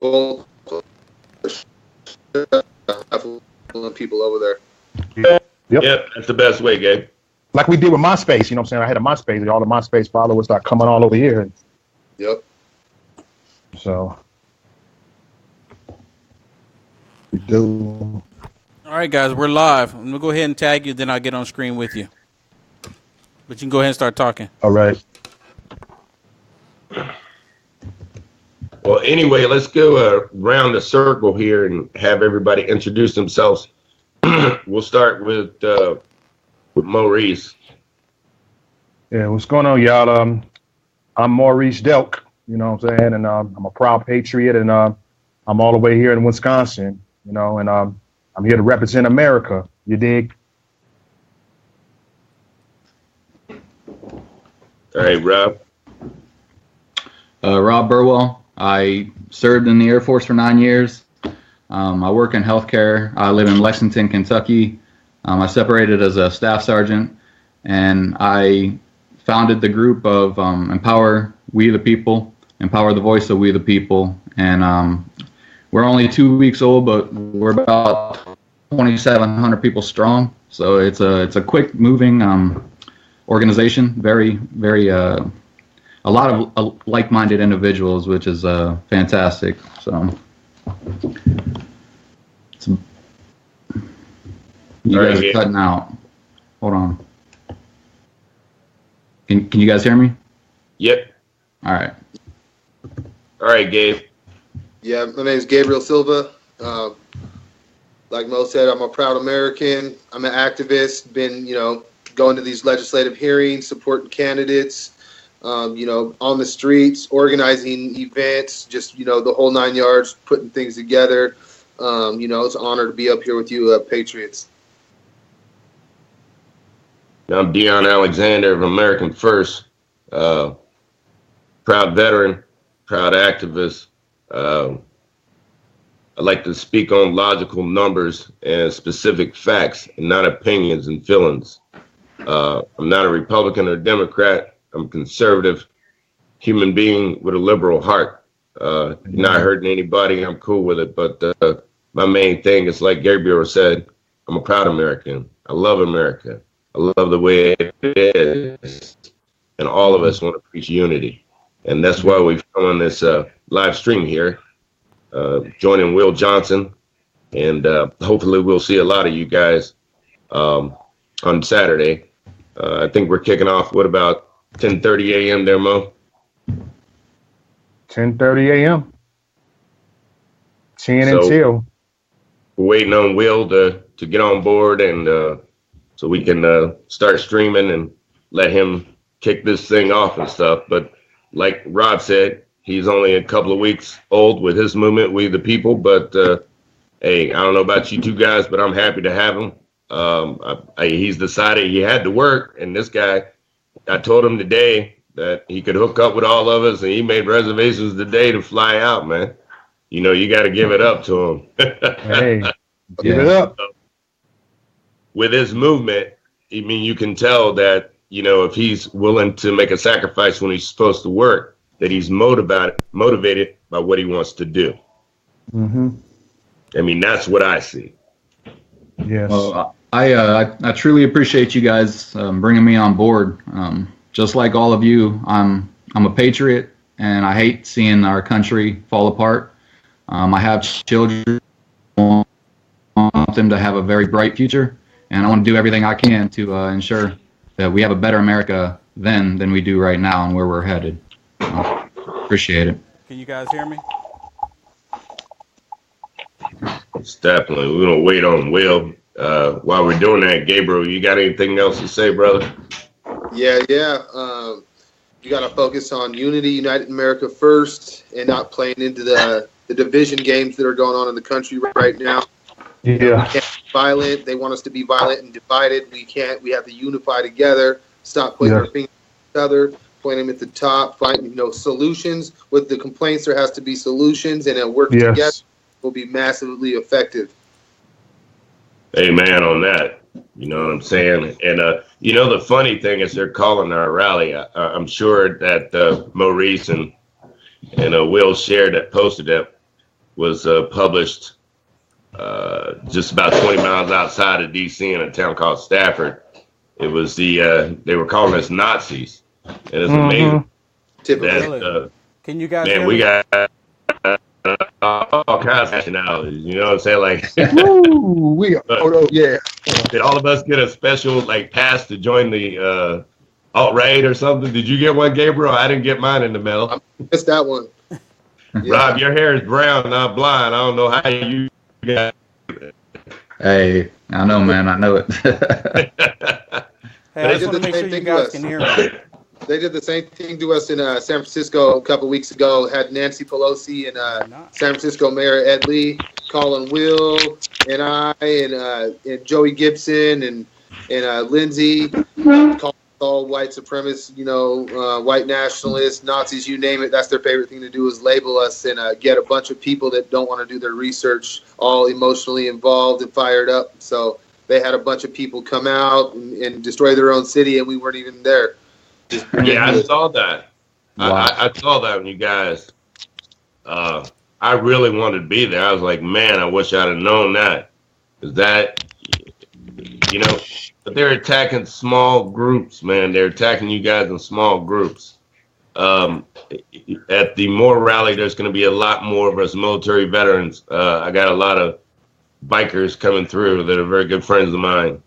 Both people over there. Yep, that's the best way, Gabe. Like we did with MySpace, you know what I'm saying? I had a MySpace, all the MySpace followers start coming all over here. Yep. So we do. All right, guys, we're live. I'm gonna go ahead and tag you, then I'll get on screen with you. But you can go ahead and start talking. All right. Well, anyway, let's go around the circle here and have everybody introduce themselves. We'll start with Maurice. Yeah, what's going on, y'all? I'm Maurice Delk, you know what I'm saying? And I'm a proud patriot, and I'm all the way here in Wisconsin, you know, and I'm here to represent America. You dig? All right, Rob. Rob Burwell. I served in the Air Force for 9 years. I work in healthcare. I live in Lexington, Kentucky. I separated as a staff sergeant, and I founded the group of Empower We the People, Empower the Voice of We the People. And we're only 2 weeks old, but we're about 2,700 people strong. So it's a quick moving organization. Very, very a lot of like-minded individuals, which is fantastic. So you guys are cutting out. Hold on. Can you guys hear me? Yep. All right. All right, Gabe. Yeah, my name is Gabriel Silva. Like Mo said, I'm a proud American. I'm an activist. Been, going to these legislative hearings, supporting candidates, on the streets, organizing events, just, the whole 9 yards, putting things together. It's an honor to be up here with you, Patriots. I'm Dion Alexander of American First, proud veteran, proud activist. I like to speak on logical numbers and specific facts and not opinions and feelings. I'm not a Republican or Democrat. I'm a conservative human being with a liberal heart. Not hurting anybody. I'm cool with it. But my main thing is, like Gabriel said, I'm a proud American. I love America. I love the way it is. And all of us want to preach unity. And that's why we've come on this live stream here, joining Will Johnson. And hopefully we'll see a lot of you guys on Saturday. I think we're kicking off, what, about 10:30 a.m. there, Mo? 10:30 a.m. 10 until. We're waiting on Will to get on board, and so we can start streaming and let him kick this thing off and stuff. But like Rob said, he's only a couple of weeks old with his movement, We the People. But hey, I don't know about you two guys, but I'm happy to have him. He's decided he had to work, and this guy, I told him today that he could hook up with all of us, and he made reservations today to fly out, man. You got to give it up to him. Hey, give it up. With his movement, I mean, you can tell that, if he's willing to make a sacrifice when he's supposed to work, that he's motivated by what he wants to do. Mm-hmm. I mean, that's what I see. Yes. Well, I truly appreciate you guys bringing me on board. Just like all of you, I'm a patriot, and I hate seeing our country fall apart. I have children. I want them to have a very bright future, and I want to do everything I can to ensure that we have a better America then than we do right now and where we're headed. Appreciate it. Can you guys hear me? It's definitely. We're gonna wait on Will. While we're doing that, Gabriel, you got anything else to say, brother? Yeah. You got to focus on unity, united America first, and not playing into the division games that are going on in the country right now. Yeah. We can't be violent. They want us to be violent and divided. We can't. We have to unify together. Stop pointing our fingers at each other, pointing them at the top, find solutions. With the complaints, there has to be solutions, and then work together will be massively effective. Amen on that. You know what I'm saying? And, the funny thing is they're calling our rally. I'm sure that Maurice and Will shared that, posted that. was published just about 20 miles outside of D.C. in a town called Stafford. It was they were calling us Nazis. And it's amazing. That, can you guys man, hear we me? got all kinds of nationalities. You know what I'm saying? Like, yeah. did all of us get a special like pass to join the alt-right or something? Did you get one, Gabriel? I didn't get mine in the mail. I missed that one. Yeah. Rob, your hair is brown, not blind. I don't know how you got it. Hey, I know, man. I know it. Hey, I just want to make sure you guys can hear me. They did the same thing to us in San Francisco a couple weeks ago. Had Nancy Pelosi and San Francisco Mayor Ed Lee calling Will and I and Joey Gibson and Lindsay calling all white supremacists, white nationalists, Nazis, you name it. That's their favorite thing to do is label us and get a bunch of people that don't want to do their research all emotionally involved and fired up. So they had a bunch of people come out and destroy their own city, and we weren't even there. Yeah, I saw that. Wow. I saw that when you guys. I really wanted to be there. I was like, man, I wish I'd have known that. Is that, but they're attacking small groups, man. They're attacking you guys in small groups. At the MOAR rally, there's going to be a lot more of us military veterans. I got a lot of bikers coming through that are very good friends of mine.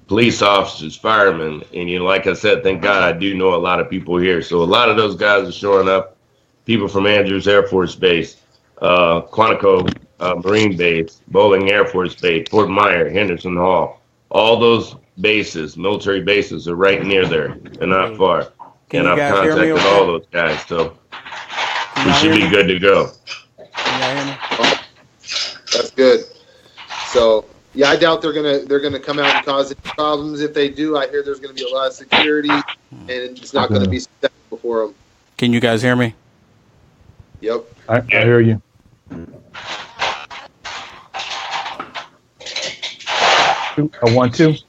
Police officers, firemen, and like I said, thank God I do know a lot of people here. So a lot of those guys are showing up. People from Andrews Air Force Base, Quantico Marine Base, Bowling Air Force Base, Fort Myer, Henderson Hall. All those bases, military bases, are right near there. They're not far. And I've contacted all those guys, so we should be good to go. Can y'all hear me? That's good. So. Yeah, I doubt they're gonna come out and cause any problems. If they do, I hear there's gonna be a lot of security, and it's not gonna be successful for them. Can you guys hear me? Yep. I hear you. A 1-2.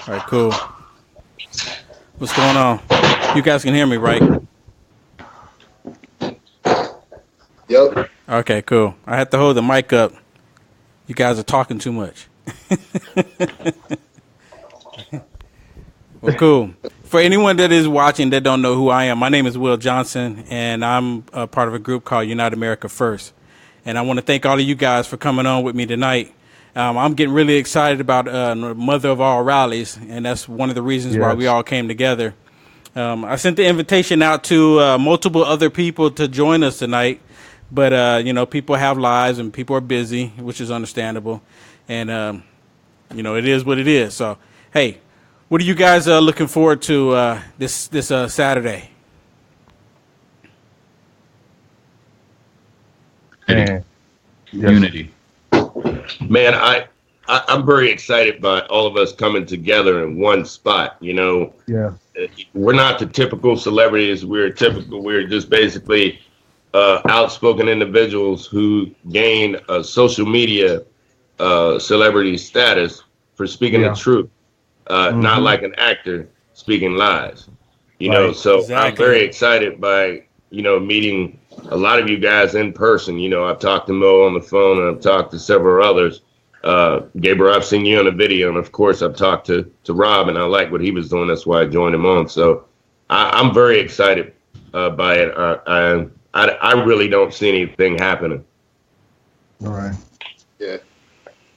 All right, cool. What's going on? You guys can hear me, right? Yep. Okay, cool. I had to hold the mic up. You guys are talking too much. Well, cool. For anyone that is watching that don't know who I am, my name is Will Johnson, and I'm a part of a group called Unite America First. And I want to thank all of you guys for coming on with me tonight. I'm getting really excited about the mother of all rallies, and that's one of the reasons why we all came together. I sent the invitation out to multiple other people to join us tonight. But, people have lives and people are busy, which is understandable. And, it is what it is. So, hey, what are you guys looking forward to this Saturday? Unity. Man, I'm very excited by all of us coming together in one spot. Yeah. We're not the typical celebrities. We're just basically outspoken individuals who gain a social media celebrity status for speaking the truth, not like an actor speaking lies. So exactly. I'm very excited by meeting a lot of you guys in person. I've talked to Mo on the phone, and I've talked to several others. Gabriel, I've seen you on a video, and of course I've talked to Rob, and I like what he was doing. That's why I joined him on. So I'm very excited by it. I really don't see anything happening. All right. Yeah.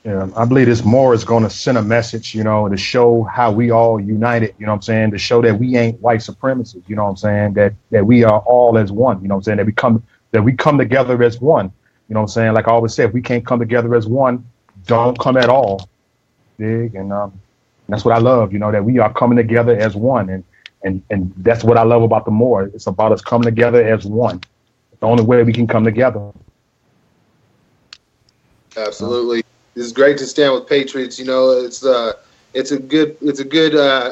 Yeah, I believe this MOAR is going to send a message, to show how we all united, to show that we ain't white supremacists, that we are all as one, that we come together as one, like I always say, if we can't come together as one, don't come at all. Dig? And that's what I love, that we are coming together as one. And that's what I love about the MOAR. It's about us coming together as one. The only way we can come together. Absolutely, it's great to stand with patriots. It's a good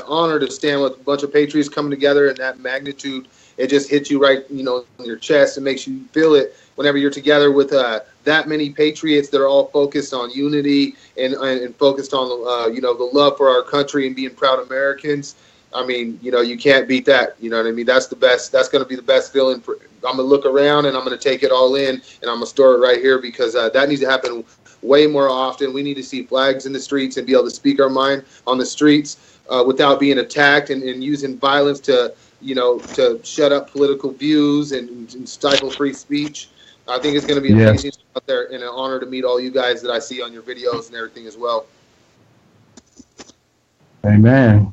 honor to stand with a bunch of patriots coming together in that magnitude. It just hits you right, in your chest. It makes you feel it whenever you're together with that many patriots that are all focused on unity and focused on the love for our country and being proud Americans. I mean, you know, you can't beat that. You know what I mean? That's the best. That's going to be the best feeling. I'm going to look around and I'm going to take it all in, and I'm going to store it right here, because that needs to happen way more often. We need to see flags in the streets and be able to speak our mind on the streets without being attacked and using violence to, you know, to shut up political views and stifle free speech. I think it's going to be amazing out there, and an honor to meet all you guys that I see on your videos and everything as well. Amen.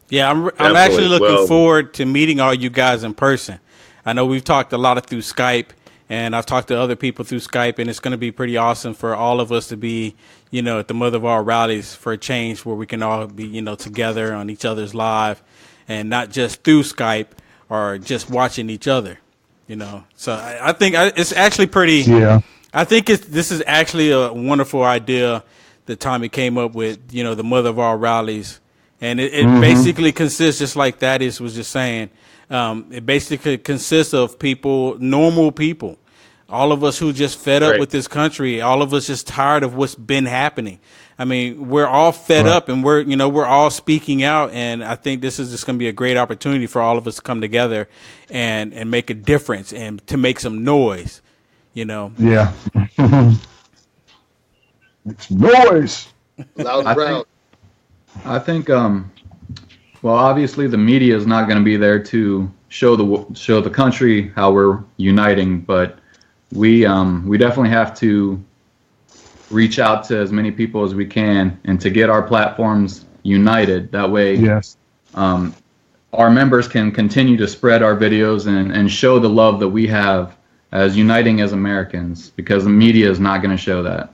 Yeah, I'm actually looking forward to meeting all you guys in person. I know we've talked a lot through Skype, and I've talked to other people through Skype, and it's going to be pretty awesome for all of us to be, you know, at the Mother of All rallies for a change, where we can all be, you know, together on each other's live, and not just through Skype or just watching each other, you know. So I think it's actually pretty. Yeah. I think this is actually a wonderful idea that Tommy came up with, you know, the Mother of All rallies. And it basically consists, just like Thaddeus was just saying, it basically consists of people, normal people, all of us who just fed up with this country, all of us just tired of what's been happening. I mean, we're all fed up, and we're all speaking out. And I think this is just going to be a great opportunity for all of us to come together and make a difference and to make some noise, you know? Yeah. It's noise. Loud and proud. I think, well, obviously the media is not going to be there to show the country how we're uniting, but we definitely have to reach out to as many people as we can, and to get our platforms united. That way, our members can continue to spread our videos and show the love that we have as uniting as Americans, because the media is not going to show that.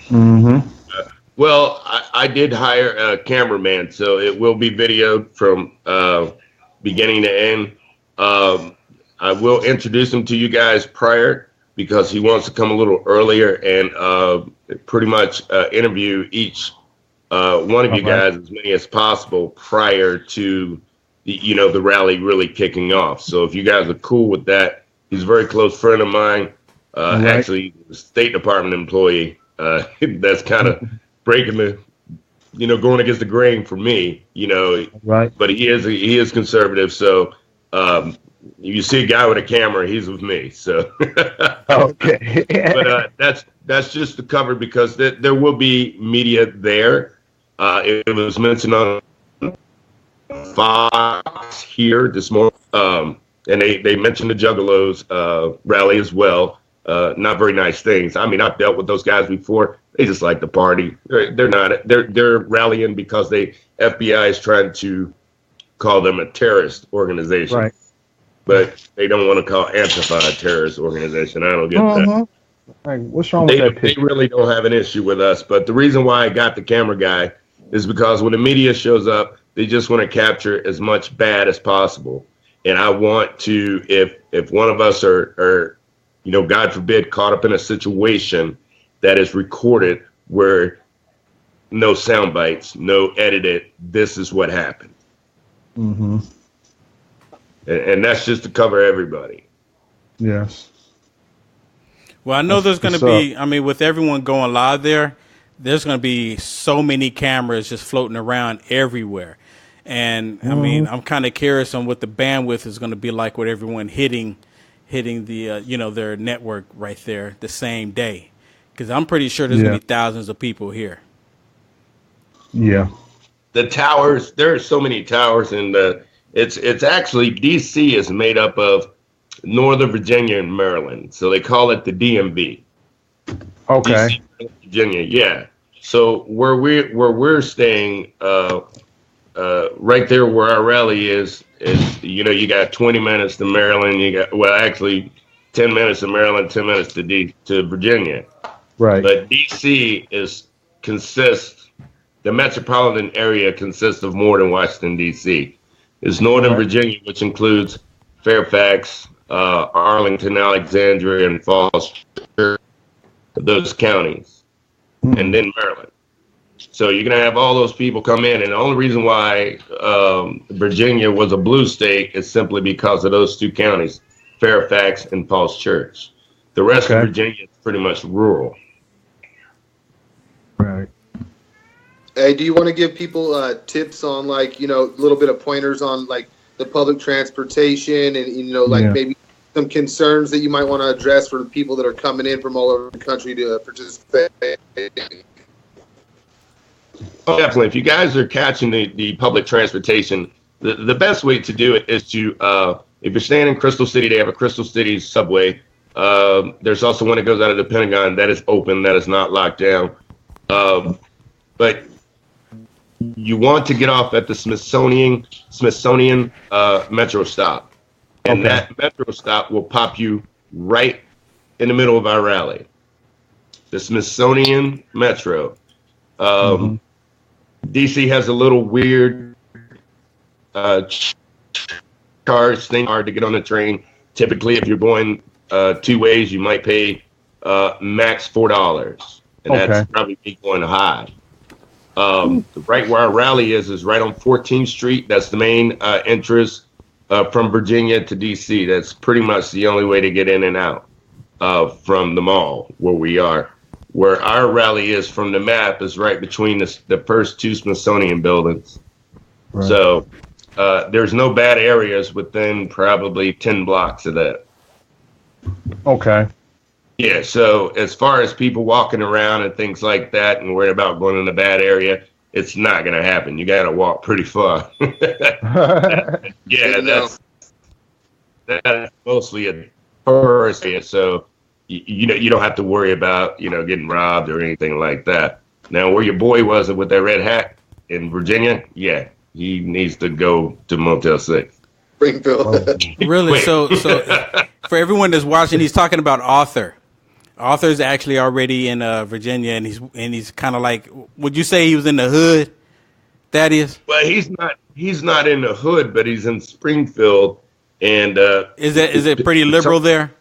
Mm-hmm. Well, I did hire a cameraman, so it will be videoed from beginning to end. I will introduce him to you guys prior, because he wants to come a little earlier and pretty much interview each one of you guys, as many as possible, prior to the rally really kicking off. So if you guys are cool with that, he's a very close friend of mine, actually a State Department employee. That's kind of breaking the, going against the grain for me, but he is conservative. So, if you see a guy with a camera, he's with me. So, okay. But that's just to cover, because there will be media there. It was mentioned on Fox here this morning, and they mentioned the Juggalos rally as well. Not very nice things. I mean, I've dealt with those guys before. They just like to party. They're rallying because FBI is trying to call them a terrorist organization. Right. But they don't want to call Antifa a terrorist organization. I don't get that. Right. What's wrong with that? They really don't have an issue with us. But the reason why I got the camera guy is because when the media shows up, they just want to capture as much bad as possible. And I want to, if one of us are God forbid, caught up in a situation that is recorded where no sound bites, no edited, this is what happened. Mm-hmm. And that's just to cover everybody. Yes. Well, I know there's going to be, with everyone going live there's going to be so many cameras just floating around everywhere. And, I'm kind of curious on what the bandwidth is going to be like with everyone hitting the their network right there the same day, because I'm pretty sure there's gonna be thousands of people here. Yeah, the towers. There are so many towers, and it's actually DC is made up of Northern Virginia and Maryland, so they call it the DMV. Okay, DC, Virginia, yeah. So where we're staying, right there where our rally is you got 20 minutes to Maryland. You got actually 10 minutes to Maryland, 10 minutes to Virginia. Right. But DC the metropolitan area consists of more than Washington D.C. It's Northern Virginia, which includes Fairfax, Arlington, Alexandria, and Falls Church, those counties, and then Maryland. So you're going to have all those people come in. And the only reason why Virginia was a blue state is simply because of those two counties, Fairfax and Falls Church. The rest of Virginia is pretty much rural. Right. Hey, do you want to give people tips on, like, a little bit of pointers on, like, the public transportation and, like, Yeah. maybe some concerns that you might want to address for the people that are coming in from all over the country to participate? Oh, definitely. If you guys are catching the public transportation, the best way to do it is to, if you're staying in Crystal City, they have a Crystal City subway. There's also one that goes out of the Pentagon that is open, that is not locked down. But you want to get off at the Smithsonian Metro stop. And Okay. that Metro stop will pop you right in the middle of our rally. The Smithsonian Metro. DC has a little weird charge thing, hard to get on the train. Typically, if you're going 2 ways, you might pay max $4. And Okay. that's probably me going high. Right where our rally is right on 14th Street. That's the main entrance from Virginia to DC. That's pretty much the only way to get in and out from the mall where we are. Where our rally is from the map is right between the first two Smithsonian buildings. Right. So there's no bad areas within probably 10 blocks of that. Okay. Yeah, so as far as people walking around and things like that and worried about going in a bad area, it's not going to happen. You got to walk pretty far. Yeah, that's mostly a tourist area, so you don't have to worry about getting robbed or anything like that. Now, where your boy was with that red hat in Virginia, yeah, he needs to go to Motel 6. Springfield. Really? So for everyone that's watching, he's talking about Arthur. Arthur's actually already in Virginia, and he's kind of like, would you say he was in the hood? That is. Well, he's not in the hood, but he's in Springfield, and Is it pretty liberal there?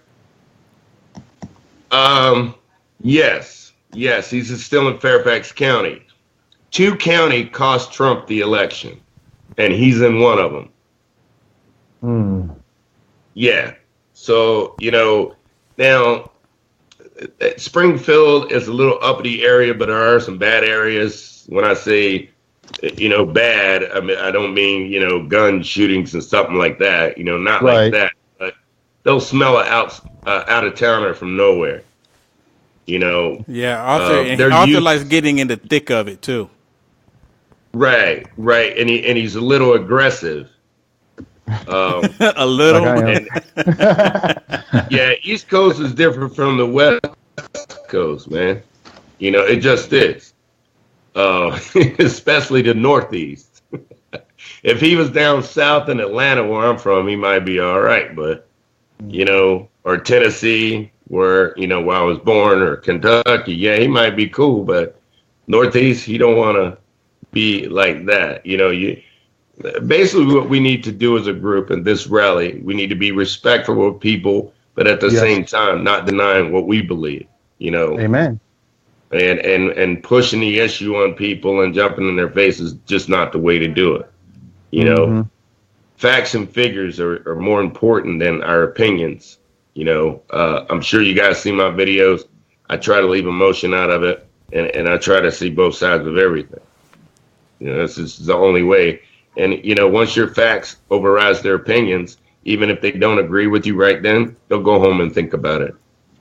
Yes, he's still in Fairfax County. 2 county cost Trump the election, and he's in one of them. Yeah. So, now Springfield is a little uppity area, but there are some bad areas. When I say, bad, I mean, I don't mean, gun shootings and something like that, not Right. like that, but they'll smell it out of towner from nowhere, Yeah, Arthur. And they're Arthur used- likes getting in the thick of it too. Right. And he's a little aggressive. A little. Like I am. Yeah, East Coast is different from the West Coast, man. It just is. Especially the Northeast. If he was down south in Atlanta, where I'm from, he might be all right. But, or Tennessee, where, where I was born, or Kentucky, yeah, he might be cool. But Northeast, he don't want to be like that. Basically, what we need to do as a group in this rally, we need to be respectful of people, but at the Yes. same time, not denying what we believe, Amen. and pushing the issue on people and jumping in their faces, just not the way to do it. Mhm. Facts and figures are more important than our opinions. I'm sure you guys see my videos. I try to leave emotion out of it, and I try to see both sides of everything. This is the only way. And, once your facts override their opinions, even if they don't agree with you right then, they'll go home and think about it.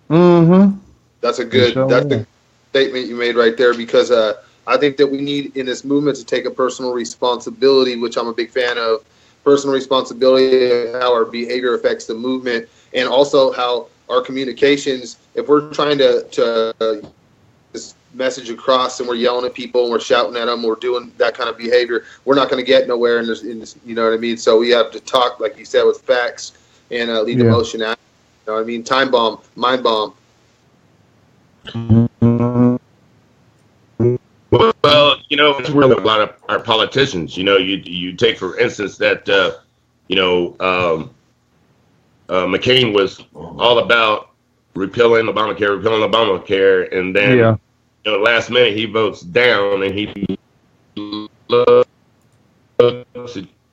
Mm-hmm. That's a good Sure that's will. a statement you made right there, because I think that we need in this movement to take a personal responsibility, which I'm a big fan of. Personal responsibility of how our behavior affects the movement, and also how our communications, if we're trying to this message across and we're yelling at people and we're shouting at them, we're doing that kind of behavior, we're not going to get nowhere in this, you know what I mean? So we have to talk, like you said, with facts and leave Yeah. emotion out. You know what I mean? Time bomb, mind bomb. Well, it's really a lot of our politicians. You take, for instance, that, McCain was all about repealing Obamacare, and then, Yeah. last minute he votes down, and he looks at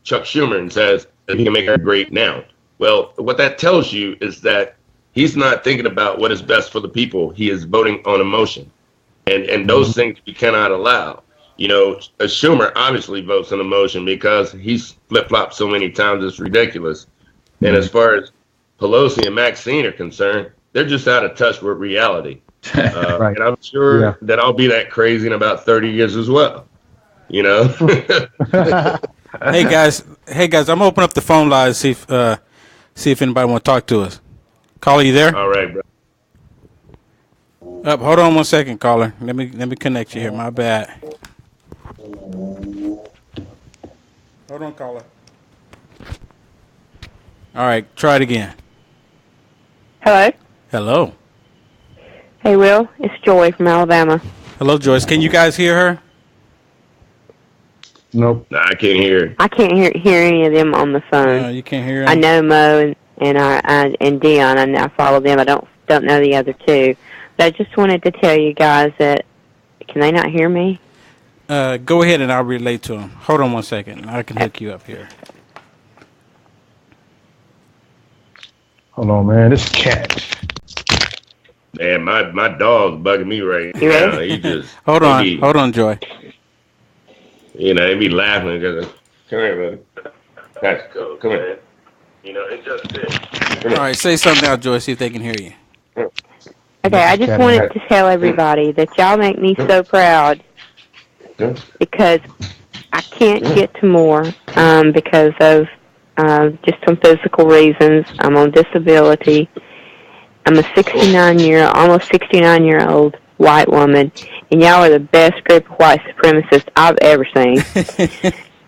Chuck Schumer and says that he can make it great now. Well, what that tells you is that he's not thinking about what is best for the people. He is voting on emotion. And those things we cannot allow. Schumer obviously votes in emotion because he's flip-flopped so many times it's ridiculous. And as far as Pelosi and Maxine are concerned, they're just out of touch with reality. Right. And I'm sure that I'll be that crazy in about 30 years as well. Hey guys, I'm opening up the phone line to see if anybody want to talk to us. Caller, you there? All right, bro. Hold on 1 second, caller. Let me connect you here. My bad. Hold on, caller. All right, try it again. Hello? Hello. Hey, Will. It's Joy from Alabama. Hello, Joyce. Can you guys hear her? Nope. No, I can't hear. I can't hear any of them on the phone. You can't hear her? I know Mo and Dion. I follow them. I don't know the other two. But I just wanted to tell you guys that, can they not hear me? Go ahead and I'll relate to them. Hold on 1 second. I can hook you up here. Hold on, man. This cat. Man, my dog's bugging me right You now. ready? He just Hold on, Joy. he be laughing because come here, buddy. That's cool. Come here. It's just this. All right, say something now, Joy. See if they can hear you. Okay, I just wanted to tell everybody that y'all make me so proud because I can't get to MOAR because of just some physical reasons. I'm on disability. I'm a almost 69-year-old white woman, and y'all are the best group of white supremacists I've ever seen.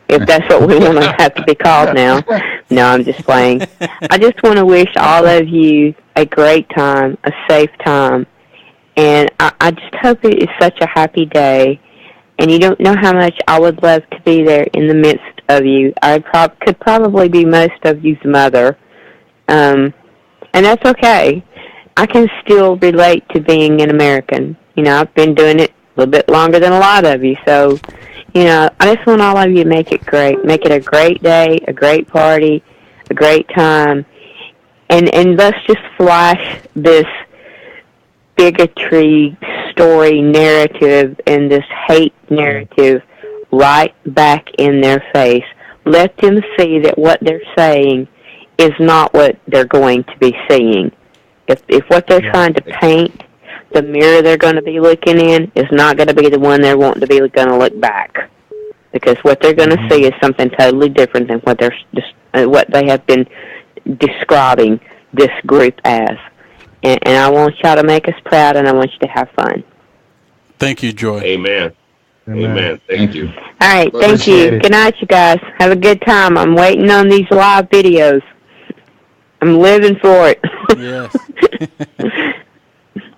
If that's what we want to have to be called now. No, I'm just playing. I just want to wish all of you a great time, a safe time, and I just hope it is such a happy day. And you don't know how much I would love to be there in the midst of you. I could probably be most of you's mother, and that's okay. I can still relate to being an American. I've been doing it a little bit longer than a lot of you, so I just want all of you to make it great. Make it a great day, a great party, a great time. And let's just flash this bigotry story narrative and this hate narrative right back in their face. Let them see that what they're saying is not what they're going to be seeing. If what they're trying to paint, the mirror they're going to be looking in, is not going to be the one they're wanting to be going to look back. Because what they're going to see is something totally different than what they have been describing this group as. And I want y'all to make us proud, and I want you to have fun. Thank you, Joy. Amen. Thank you. All right, thank you. Good night, you guys. Have a good time. I'm waiting on these live videos. I'm living for it. Yes.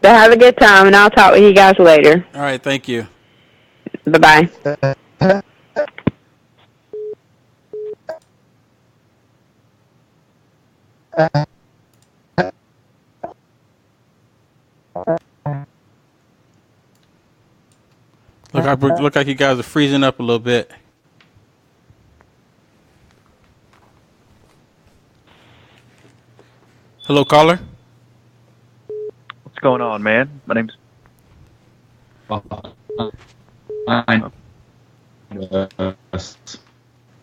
So have a good time, and I'll talk with you guys later. All right, thank you. Bye-bye. Look like you guys are freezing up a little bit. Hello, caller. What's going on, man? My name's...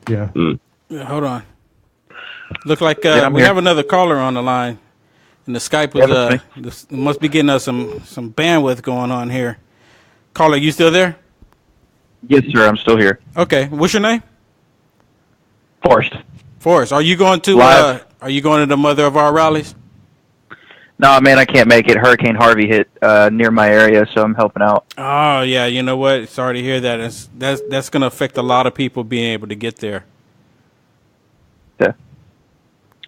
Yeah. Yeah, hold on. Look like we have another caller on the line, and the Skype was must be getting us some bandwidth going on here. Caller, you still there? Yes, sir. I'm still here. Okay. What's your name? Forrest. Are you going to the Mother of Our rallies? No, man, I can't make it. Hurricane Harvey hit near my area, so I'm helping out. Oh yeah, you know what? Sorry to hear that. That's going to affect a lot of people being able to get there. Yeah.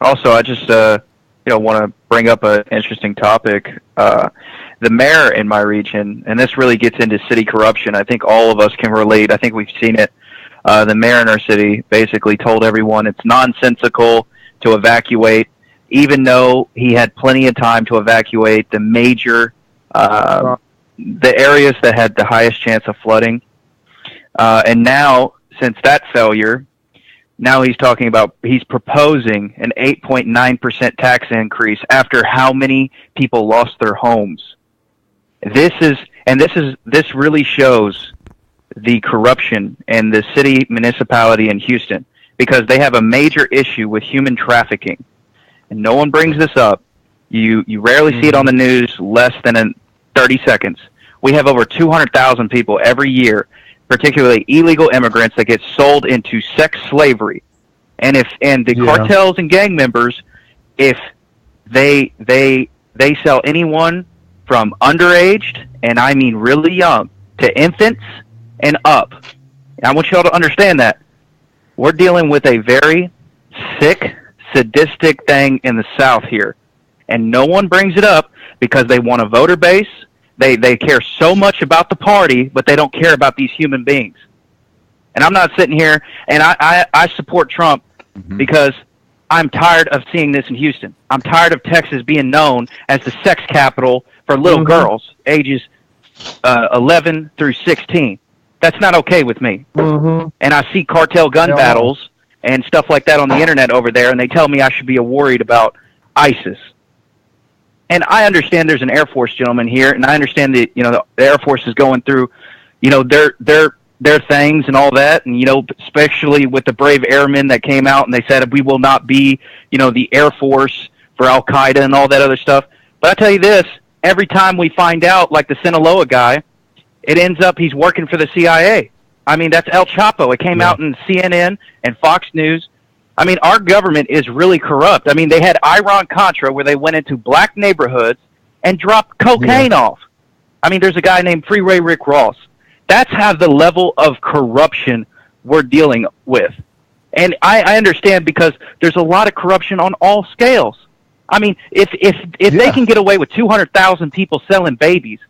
Also, I just want to bring up an interesting topic. The mayor in my region, and this really gets into city corruption. I think all of us can relate. I think we've seen it. The mayor in our city basically told everyone it's nonsensical to evacuate, even though he had plenty of time to evacuate the major, the areas that had the highest chance of flooding. And now, since that failure, now he's proposing an 8.9% tax increase after how many people lost their homes. This really shows the corruption in the city municipality in Houston because they have a major issue with human trafficking. And no one brings this up. You rarely see it on the news less than in 30 seconds. We have over 200,000 people every year, particularly illegal immigrants, that get sold into sex slavery. And the cartels and gang members, if they sell anyone from underaged, and I mean really young, to infants and up. And I want you all to understand that. We're dealing with a very sick, sadistic thing in the South here. And no one brings it up because they want a voter base. They care so much about the party, but they don't care about these human beings. And I'm not sitting here, and I support Trump because I'm tired of seeing this in Houston. I'm tired of Texas being known as the sex capital for little girls ages 11 through 16. That's not okay with me. And I see cartel gun battles and stuff like that on the internet over there, and they tell me I should be worried about ISIS. And I understand there's an Air Force gentleman here, and I understand that the Air Force is going through their things and all that, and especially with the brave airmen that came out and they said we will not be the Air Force for Al Qaeda and all that other stuff. But I tell you this, every time we find out, like the Sinaloa guy, it ends up he's working for the CIA. I mean, that's El Chapo. It came out in CNN and Fox News. I mean, our government is really corrupt. I mean, they had Iran-Contra where they went into black neighborhoods and dropped cocaine off. I mean, there's a guy named Freeway Rick Ross. That's how the level of corruption we're dealing with. And I understand because there's a lot of corruption on all scales. I mean, if they can get away with 200,000 people selling babies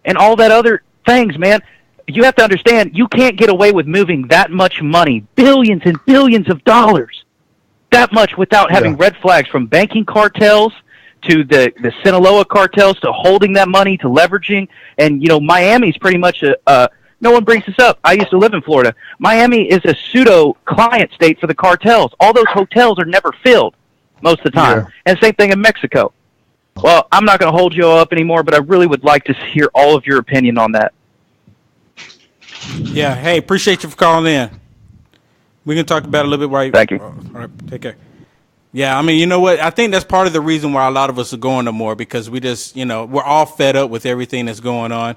and all that other things, man, you have to understand you can't get away with moving that much money, billions and billions of dollars, that much without having red flags from banking cartels to the Sinaloa cartels to holding that money to leveraging. And, Miami's pretty much no one brings this up. I used to live in Florida. Miami is a pseudo client state for the cartels. All those hotels are never filled most of the time. And same thing in Mexico. Well, I'm not going to hold you up anymore, but I really would like to hear all of your opinion on that. Yeah. Hey, appreciate you for calling in. We can talk about it a little bit while you. Thank you. All right, take care. Yeah, I mean, you know what? I think that's part of the reason why a lot of us are going to MOAR because we just, we're all fed up with everything that's going on.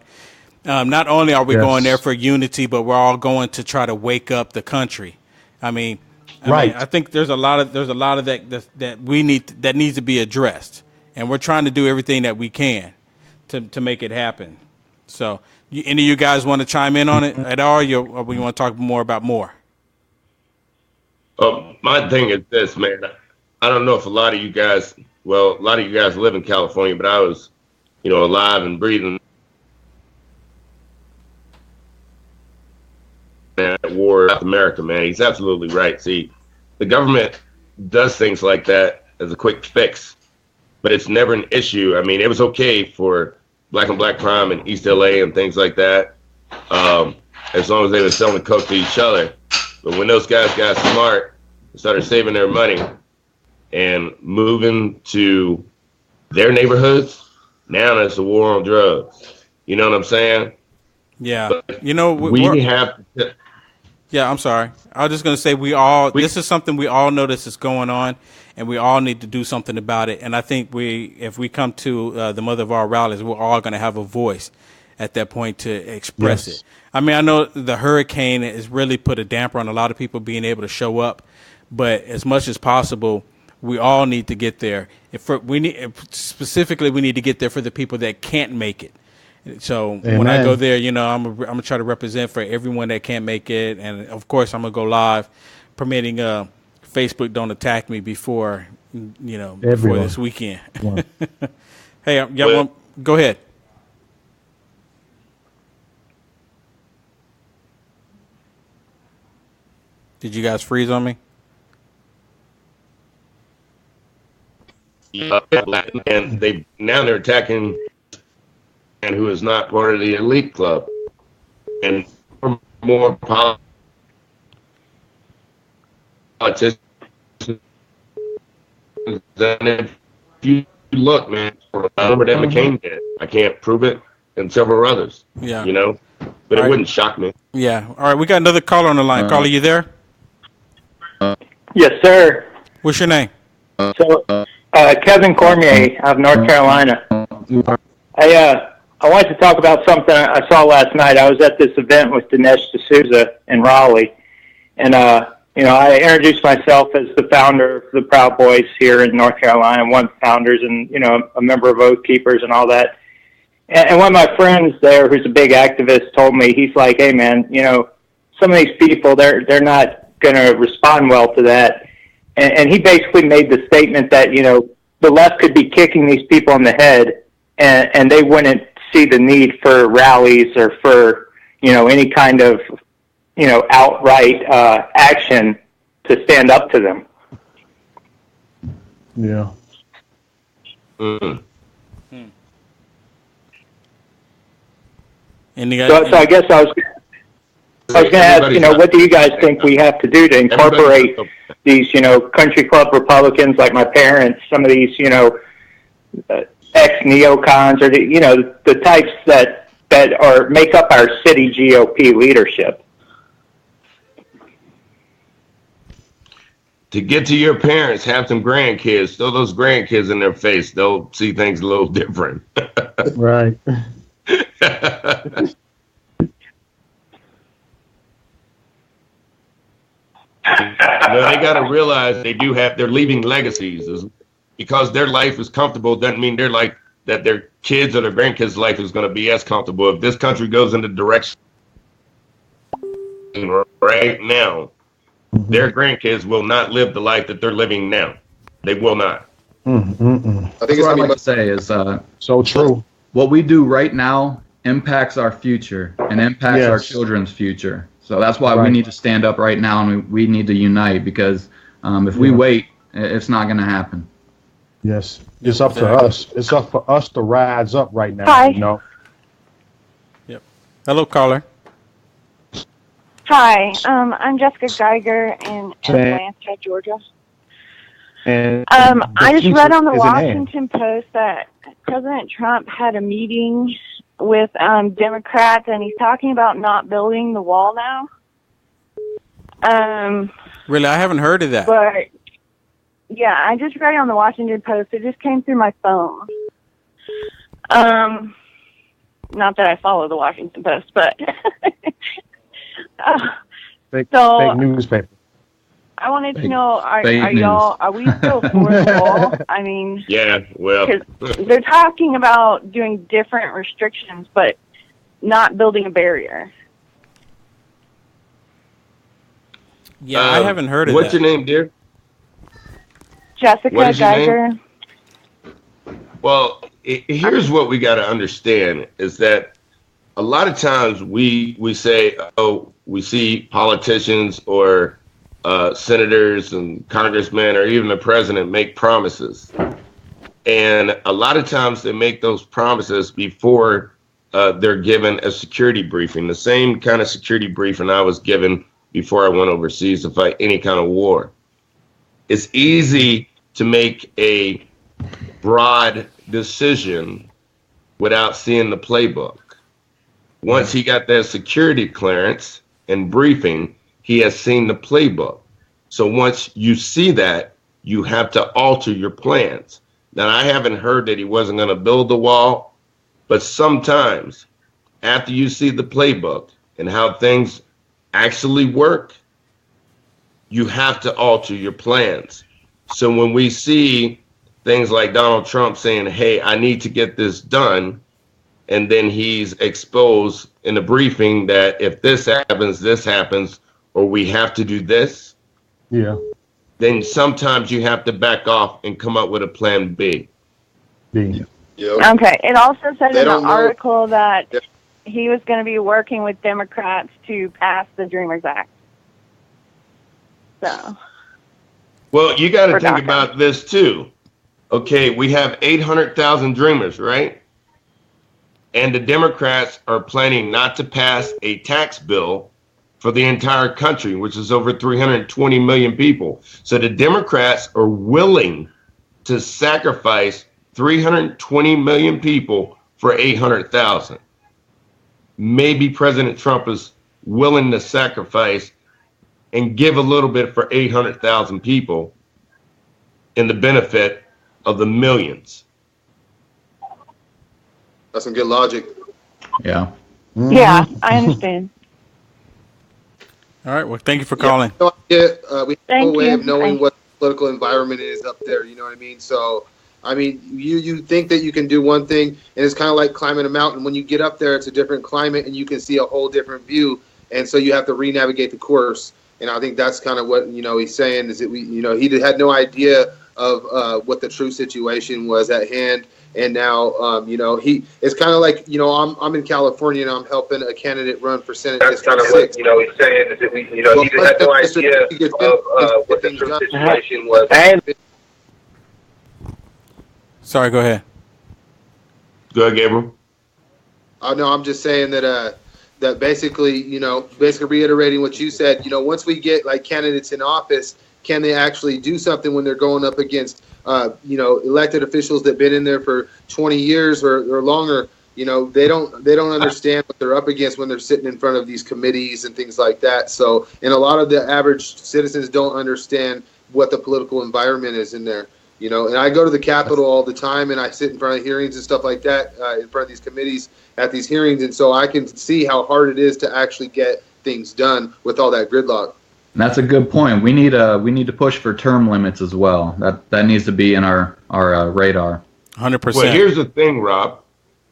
Not only are we going there for unity, but we're all going to try to wake up the country. I mean, I think there's a lot of that needs to be addressed, and we're trying to do everything that we can to make it happen. So, any of you guys want to chime in on it at all, or we want to talk more about MOAR? My thing is this, man. I don't know if a lot of you guys live in California, but I was, alive and breathing at war with America, man. He's absolutely right. See, the government does things like that as a quick fix, but it's never an issue. I mean, it was okay for black on black crime in East LA and things like that, as long as they were selling coke to each other. But when those guys got smart and started saving their money and moving to their neighborhoods, now it's a war on drugs. You know what I'm saying? Yeah. But we have to. Yeah, I'm sorry. I was just going to say this is something we all know this is going on, and we all need to do something about it. And I think if we come to the Mother of All rallies, we're all going to have a voice at that point to express it. I mean, I know the hurricane has really put a damper on a lot of people being able to show up, but as much as possible, we all need to get there. We need to get there for the people that can't make it. So when I go there, I'm gonna try to represent for everyone that can't make it, and of course I'm gonna go live, permitting Facebook don't attack me before before this weekend. Hey, go ahead. Did you guys freeze on me? And they're attacking and who is not part of the elite club, and more politicians. Then if you look, man, remember that McCain did. I can't prove it, and several others. Yeah. but All it right. wouldn't shock me. Yeah. All right. We got another caller on the line. Caller, you there? Yes, sir. What's your name? So, Kevin Cormier of North Carolina. I wanted to talk about something I saw last night. I was at this event with Dinesh D'Souza in Raleigh, and I introduced myself as the founder of the Proud Boys here in North Carolina, one of the founders, and a member of Oath Keepers and all that. And one of my friends there, who's a big activist, told me, he's like, "Hey, man, some of these people, they're not going to respond well to that." And he basically made the statement that the left could be kicking these people in the head, and they wouldn't see the need for rallies or for any kind of outright action to stand up to them. Yeah. And So I guess I was going to ask, what do you guys think we have to do to incorporate these, country club Republicans like my parents, some of these, ex-neocons, or the types that make up our city GOP leadership? To get to your parents, have some grandkids, throw those grandkids in their face. They'll see things a little different. Right. They got to realize they're leaving legacies. Because their life is comfortable doesn't mean that their kids or their grandkids' life is going to be as comfortable. If this country goes in the direction right now, their grandkids will not live the life that they're living now. They will not. I think That's what I'd like to say is so true. What we do right now impacts our future and impacts our children's future. So that's why we need to stand up right now, and we need to unite, because if we wait, it's not going to happen. Yes, it's up to us. It's up for us to rise up right now. Hi. Yep. Hello, caller. Hi, I'm Jessica Geiger in Atlanta, Georgia. And I just read on the Washington Post that President Trump had a meeting with Democrats, and he's talking about not building the wall now. Really, I haven't heard of that. But yeah, I just read it on the Washington Post. It just came through my phone. Not that I follow the Washington Post, but fake so newspaper. I wanted to know: are we still for the wall? I mean, Yeah, well, because they're talking about doing different restrictions, but not building a barrier. Yeah, I haven't heard of what's that. your name, dear? Jessica What is your Geiger. name? Well, here's what we got to understand is that a lot of times we say, oh, we see politicians or senators and congressmen or even the president make promises. And a lot of times they make those promises before they're given a security briefing, the same kind of security briefing I was given before I went overseas to fight any kind of war. It's easy to make a broad decision without seeing the playbook. Once he got that security clearance and briefing, he has seen the playbook. So once you see that, you have to alter your plans. Now, I haven't heard that he wasn't going to build the wall, but sometimes after you see the playbook and how things actually work, you have to alter your plans. So when we see things like Donald Trump saying, hey, I need to get this done, and then he's exposed in the briefing that if this happens, or we have to do this, then sometimes you have to back off and come up with a plan B. Yep. Okay. It also said They in the don't know. article that Yep. he was going to be working with Democrats to pass the Dreamers Act. So. Well, you got to For think DACA. about this too. Okay, we have 800,000 Dreamers, right? And the Democrats are planning not to pass a tax bill for the entire country, which is over 320 million people. So the Democrats are willing to sacrifice 320 million people for 800,000. maybe President Trump is willing to sacrifice and give a little bit for 800,000 people in the benefit of the millions. That's some good logic. Yeah. Mm-hmm. Yeah, I understand. All right. Well, thank you for calling. Yeah, we have no way of knowing what the political environment is up there. You know what I mean? So, I mean, you think that you can do one thing, and it's kind of like climbing a mountain. When you get up there, it's a different climate, and you can see a whole different view. And so you have to re-navigate the course. And I think that's kind of what he's saying is that he had no idea of what the true situation was at hand. And now, it's kind of like, I'm in California and I'm helping a candidate run for Senate District 6. That's kind of what, he's saying is that he had no idea of what the true situation was. Sorry, go ahead. Go ahead, Gabriel. No, I'm just saying that that basically reiterating what you said, once we get like candidates in office, can they actually do something when they're going up against elected officials that've been in there for 20 years or longer? They don't understand what they're up against when they're sitting in front of these committees and things like that. So, and a lot of the average citizens don't understand what the political environment is in there. And I go to the Capitol all the time, and I sit in front of hearings and stuff like that, in front of these committees at these hearings, and so I can see how hard it is to actually get things done with all that gridlock. That's a good point. We need to push for term limits as well. That needs to be in our radar. 100%. Well, here's the thing, Rob.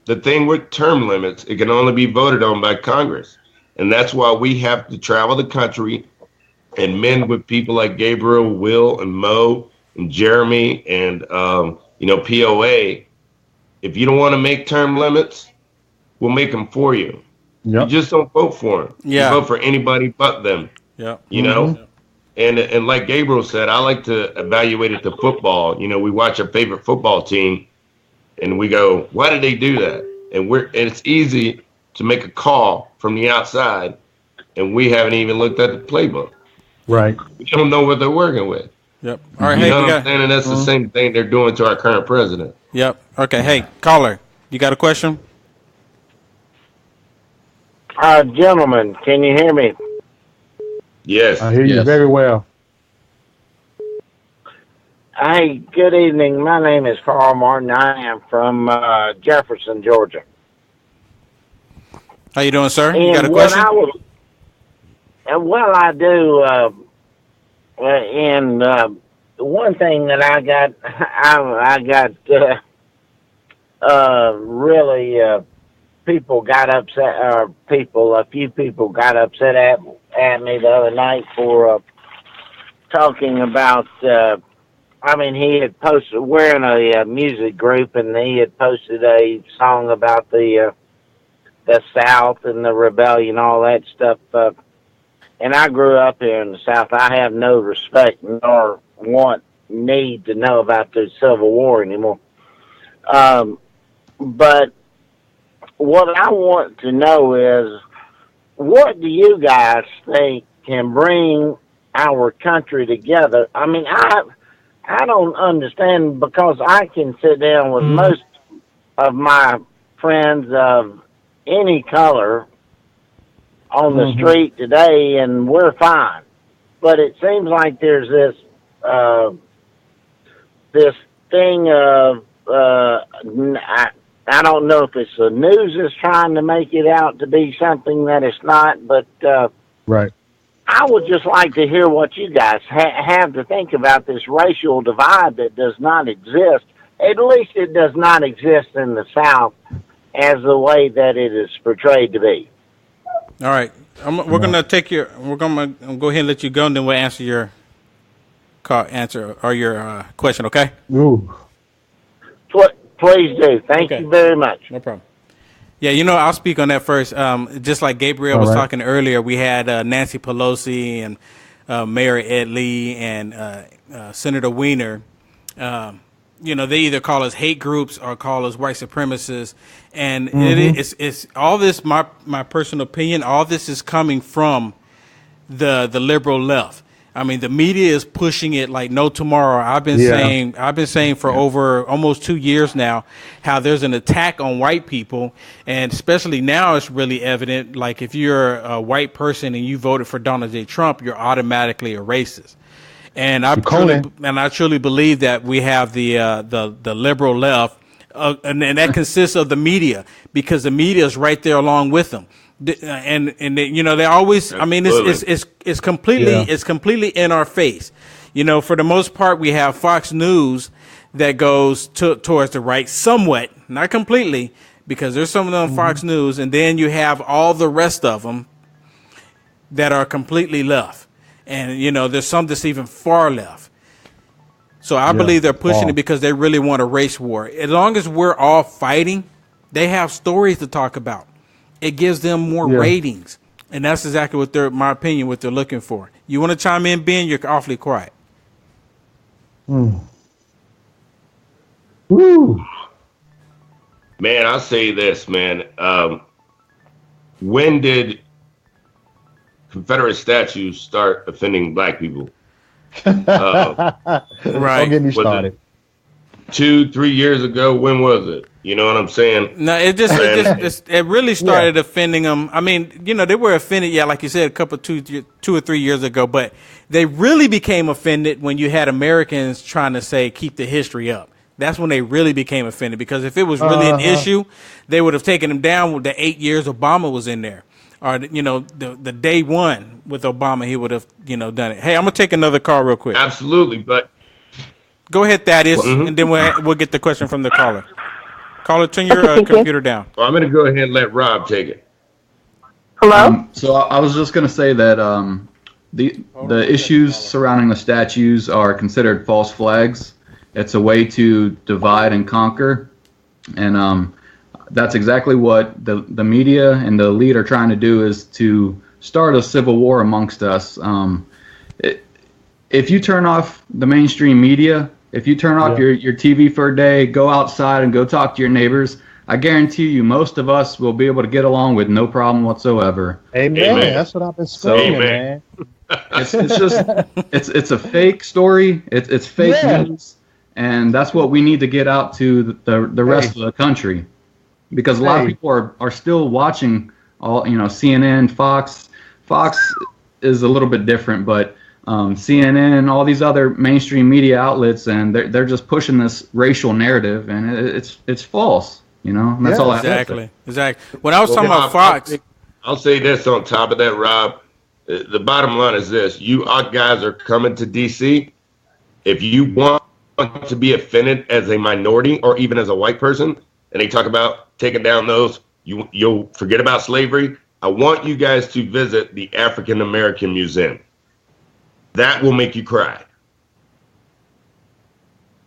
The thing with term limits, it can only be voted on by Congress, and that's why we have to travel the country and mend with people like Gabriel, Will, and Mo, and Jeremy, and POA. If you don't want to make term limits, we'll make them for you. Yep. You just don't vote for them. Yeah. You vote for anybody but them. Yeah. And like Gabriel said, I like to evaluate it to football. We watch our favorite football team, and we go, why did they do that? And it's easy to make a call from the outside, and we haven't even looked at the playbook. Right. We don't know what they're working with. Yep. All right. You know what I'm saying? And that's the same thing they're doing to our current president. Yep. Okay. Hey, caller, you got a question? Gentlemen, can you hear me? Yes. I hear you very well. Hey, good evening. My name is Carl Martin. I am from Jefferson, Georgia. How you doing, sir? And you got a question? I do. One thing that I got really people got upset, a few people got upset at me the other night for talking about, he had posted, we're in a music group, and he had posted a song about the South and the rebellion, all that stuff. And I grew up here in the South. I have no respect nor need to know about the Civil War anymore. But what I want to know is, what do you guys think can bring our country together? I don't understand, because I can sit down with most of my friends of any color on the street today, and we're fine. But it seems like there's this thing of, I don't know if it's the news is trying to make it out to be something that it's not, but right. I would just like to hear what you guys have to think about this racial divide that does not exist. At least it does not exist in the South as the way that it is portrayed to be. All right. We're going to go ahead and let you go, and then we'll answer your question, okay? Ooh. Please do. Thank you very much. No problem. Yeah, I'll speak on that first. Just like Gabriel was talking earlier, we had Nancy Pelosi and Mayor Ed Lee and Senator Weiner. They either call us hate groups or call us white supremacists. And it's all this, my personal opinion, all this is coming from the liberal left. I mean, the media is pushing it like no tomorrow. I've been saying for over almost 2 years now how there's an attack on white people, and especially now it's really evident. Like if you're a white person and you voted for Donald J. Trump, you're automatically a racist. And I truly believe that we have the liberal left, and that consists of the media, because the media is right there along with them. And they always, I mean, it's completely in our face. For the most part, we have Fox News that goes towards the right somewhat, not completely, because there's some of them on Fox News, and then you have all the rest of them that are completely left. And, there's some that's even far left. So I believe they're pushing it because they really want a race war. As long as we're all fighting, they have stories to talk about. It gives them more ratings. And that's exactly what my opinion, what they're looking for. You want to chime in, Ben? You're awfully quiet. Woo. Man, I'll say this, man. When did Confederate statues start offending black people? Right. Don't get me started. 2-3 years ago? When was it? You know what I'm saying? No, it really started offending them. I mean, they were offended, like you said, two or 3 years ago, but they really became offended when you had Americans trying to say, keep the history up. That's when they really became offended, because if it was really an issue, they would have taken them down with the 8 years Obama was in there. Or, the day one with Obama, he would have, done it. Hey, I'm going to take another call real quick. Absolutely, but... Go ahead, Thaddeus, and then we'll get the question from the caller. Caller, turn your computer down. Well, I'm going to go ahead and let Rob take it. Hello? So I was just going to say that the issues surrounding the statues are considered false flags. It's a way to divide and conquer. And that's exactly what the media and the elite are trying to do, is to start a civil war amongst us. If you turn off the mainstream media, if you turn off your TV for a day, go outside and go talk to your neighbors, I guarantee you most of us will be able to get along with no problem whatsoever. Amen. That's what I've been screaming, man. It's just it's a fake story. It's fake news, and that's what we need to get out to the rest of the country, because a lot of people are still watching all CNN, Fox. Fox is a little bit different, but CNN, all these other mainstream media outlets, and they're just pushing this racial narrative, and it's false. And that's all I have to say. Exactly. When I was talking about Fox, I'll say this on top of that, Rob. The bottom line is this: you guys are coming to DC. If you want to be offended as a minority or even as a white person, and they talk about taking down those, you'll forget about slavery. I want you guys to visit the African American Museum. That will make you cry.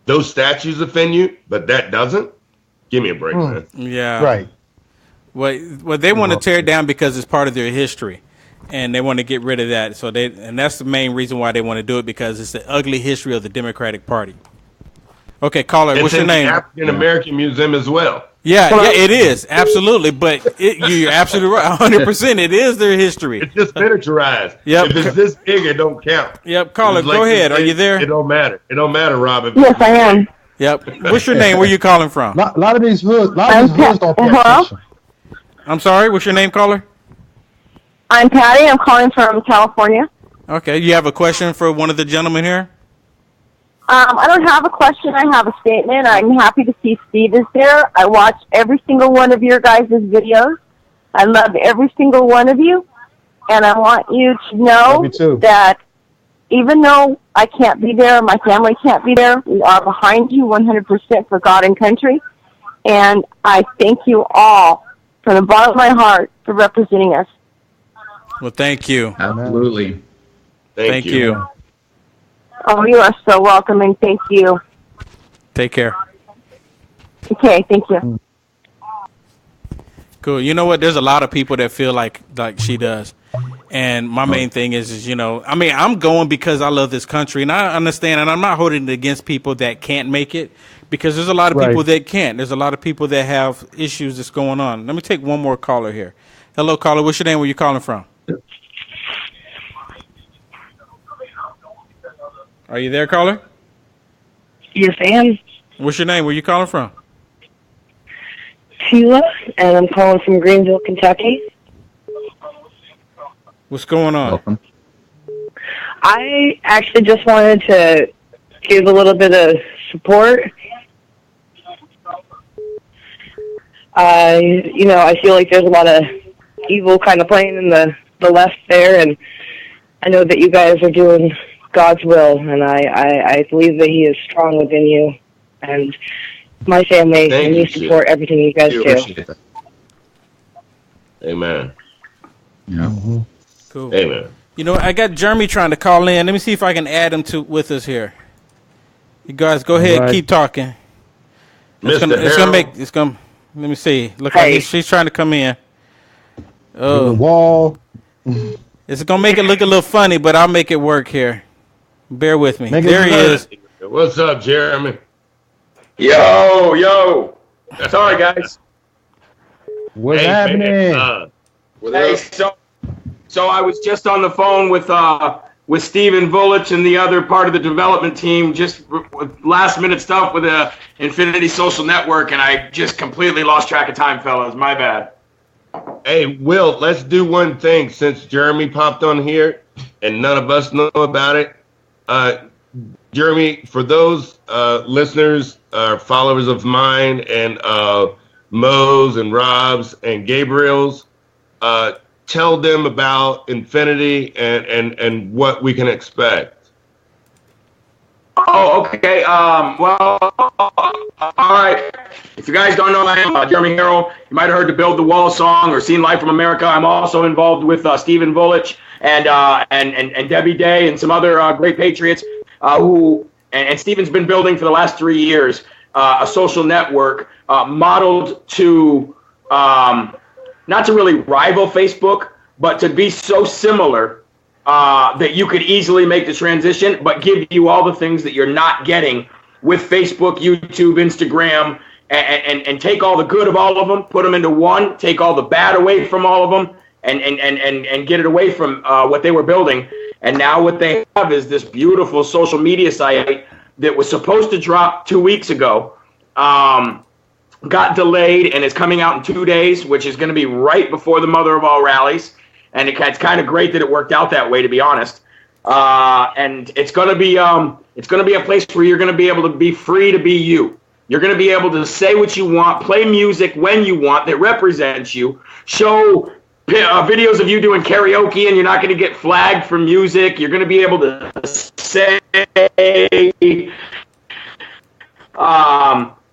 Those statues offend you, but that doesn't? Give me a break, man. Yeah. Right. Well, they want to tear it down because it's part of their history, and they want to get rid of that. And that's the main reason why they want to do it, because it's the ugly history of the Democratic Party. Okay, caller, what's your name? The African American Museum as well. Yeah, it is. Absolutely. But you're absolutely right. 100%. It is their history. It's just miniaturized. Yep. If it's this big, it don't count. Yep. Caller, go ahead. Are you there? It don't matter. It don't matter, Robin. Yes, I am. Yep. What's your name? Where you calling from? A lot of these hoods don't pay attention. I'm sorry. What's your name, caller? I'm Patty. I'm calling from California. Okay. You have a question for one of the gentlemen here? I don't have a question. I have a statement. I'm happy to see Steve is there. I watch every single one of your guys' videos. I love every single one of you. And I want you to know that even though I can't be there, my family can't be there, we are behind you 100% for God and country. And I thank you all from the bottom of my heart for representing us. Well, thank you. Absolutely. Thank you. Oh, you are so welcome, and thank you. Take care. Okay, thank you. Cool. You know what? There's a lot of people that feel like she does. And my main thing is, I'm going because I love this country, and I understand, and I'm not holding it against people that can't make it, because there's a lot of people that can't. There's a lot of people that have issues that's going on. Let me take one more caller here. Hello, caller. What's your name? Where you calling from? Are you there, caller? Yes, I am. What's your name? Where you calling from? Sheila, and I'm calling from Greenville, Kentucky. What's going on? Welcome. I actually just wanted to give a little bit of support. I feel like there's a lot of evil kind of playing in the left there, and I know that you guys are doing God's will, and I believe that He is strong within you, and my family, and we support everything you guys do. Amen. Yeah. Mm-hmm. Cool. Amen. You know, I got Jeremy trying to call in. Let me see if I can add him with us here. You guys, go ahead, keep talking. It's gonna. Let me see. Look, like she's trying to come in. Oh, the wall. It's gonna make it look a little funny, but I'll make it work here. Bear with me. There he is. What's up, Jeremy? Yo. Sorry, guys. What's happening? Hey, so I was just on the phone with Stephen Vulich and the other part of the development team, just with last minute stuff with the Infinity Social Network, and I just completely lost track of time, fellas. My bad. Hey, Will, let's do one thing since Jeremy popped on here and none of us know about it. Jeremy, for those listeners, followers of mine and Mo's and Rob's and Gabriel's, tell them about Infinity and what we can expect. Oh, okay. Well, all right. If you guys don't know, I am Jeremy Harrell. You might have heard the Build the Wall song or seen Live from America. I'm also involved with Stephen Vulich and Debbie Day and some other great patriots and Stephen's been building for the last 3 years a social network modeled to not to really rival Facebook, but to be so similar that you could easily make the transition, but give you all the things that you're not getting with Facebook, YouTube, Instagram, and take all the good of all of them, put them into one, take all the bad away from all of them, and get it away from what they were building. And now what they have is this beautiful social media site that was supposed to drop 2 weeks ago, got delayed, and is coming out in 2 days, which is going to be right before the Mother of All Rallies. And it's kind of great that it worked out that way, to be honest. And it's going to be a place where you're going to be able to be free to be you. You're going to be able to say what you want, play music when you want that represents you, show videos of you doing karaoke, and you're not going to get flagged for music. You're going to be able to say,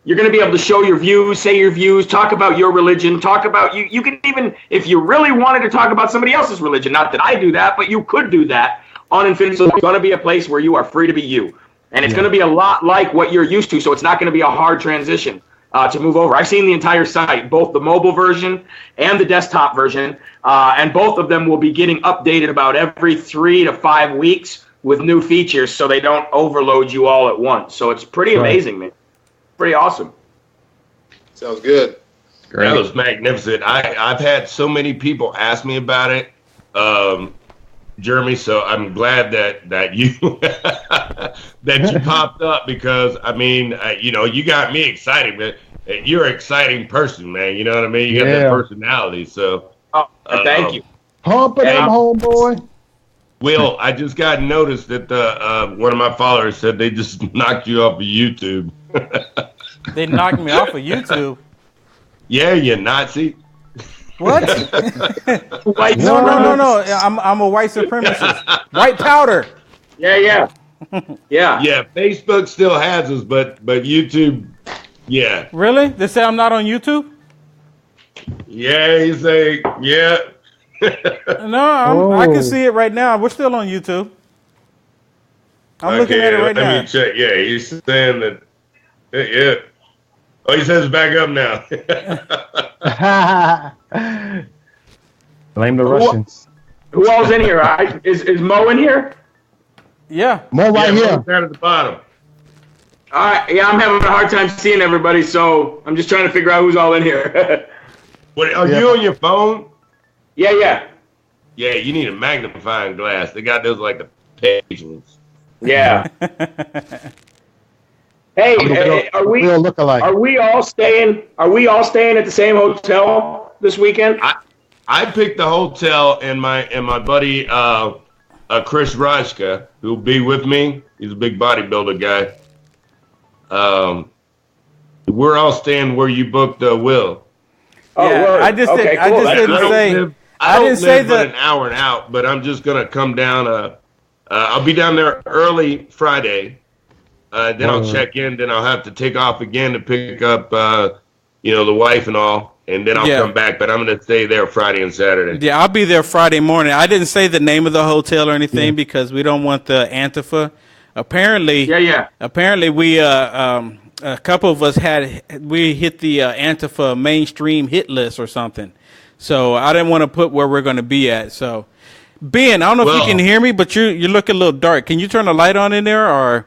you're going to be able to show your views, say your views, talk about your religion, talk about you. You can even, if you really wanted to talk about somebody else's religion, not that I do that, but you could do that on Infinity. So it's going to be a place where you are free to be you. And it's going to be a lot like what you're used to. So it's not going to be a hard transition to move over. I've seen the entire site, both the mobile version and the desktop version. And both of them will be getting updated about every 3 to 5 weeks with new features so they don't overload you all at once. So it's pretty amazing, man. Pretty awesome. Sounds good. Great. That was magnificent. I've had so many people ask me about it, Jeremy. So I'm glad that you that you popped up, because I mean, you got me excited, man. You're an exciting person, man. You know what I mean? You got that personality. So thank you. Pump it up, homeboy. Will, I just got noticed that one of my followers said they just knocked you off of YouTube. They knocked me off of YouTube. Yeah, you Nazi. What? No. I'm a white supremacist. White powder. Yeah. Yeah, Facebook still has us, but YouTube, yeah. Really? They say I'm not on YouTube? Yeah, you say, yeah. No, I can see it right now. We're still on YouTube. I'm looking at it right now. Let me check. Yeah, he's saying that. Yeah. Oh, he says it's back up now. Blame the Russians. Who else in here? Is Mo in here? Yeah. Mo right here. Down at the bottom. All right. Yeah, I'm having a hard time seeing everybody, so I'm just trying to figure out who's all in here. What? Are you on your phone? Yeah. Yeah, you need a magnifying glass. They got those like the page ones. Yeah. Hey, are we all staying at the same hotel this weekend? I picked the hotel, and my buddy Chris Rajka, who'll be with me. He's a big bodybuilder guy. We're all staying where you booked Will. Oh, yeah, word. I just okay, I cool. just didn't say. I don't live but an hour and out, but I'm just gonna come down. I'll be down there early Friday. Then I'll check in. Then I'll have to take off again to pick up, the wife and all, and then I'll come back. But I'm gonna stay there Friday and Saturday. Yeah, I'll be there Friday morning. I didn't say the name of the hotel or anything because we don't want the Antifa. Apparently, Apparently, we a couple of us hit the Antifa mainstream hit list or something. So I didn't want to put where we're going to be at. So Ben, I don't know if you can hear me, but you look a little dark. Can you turn the light on in there, or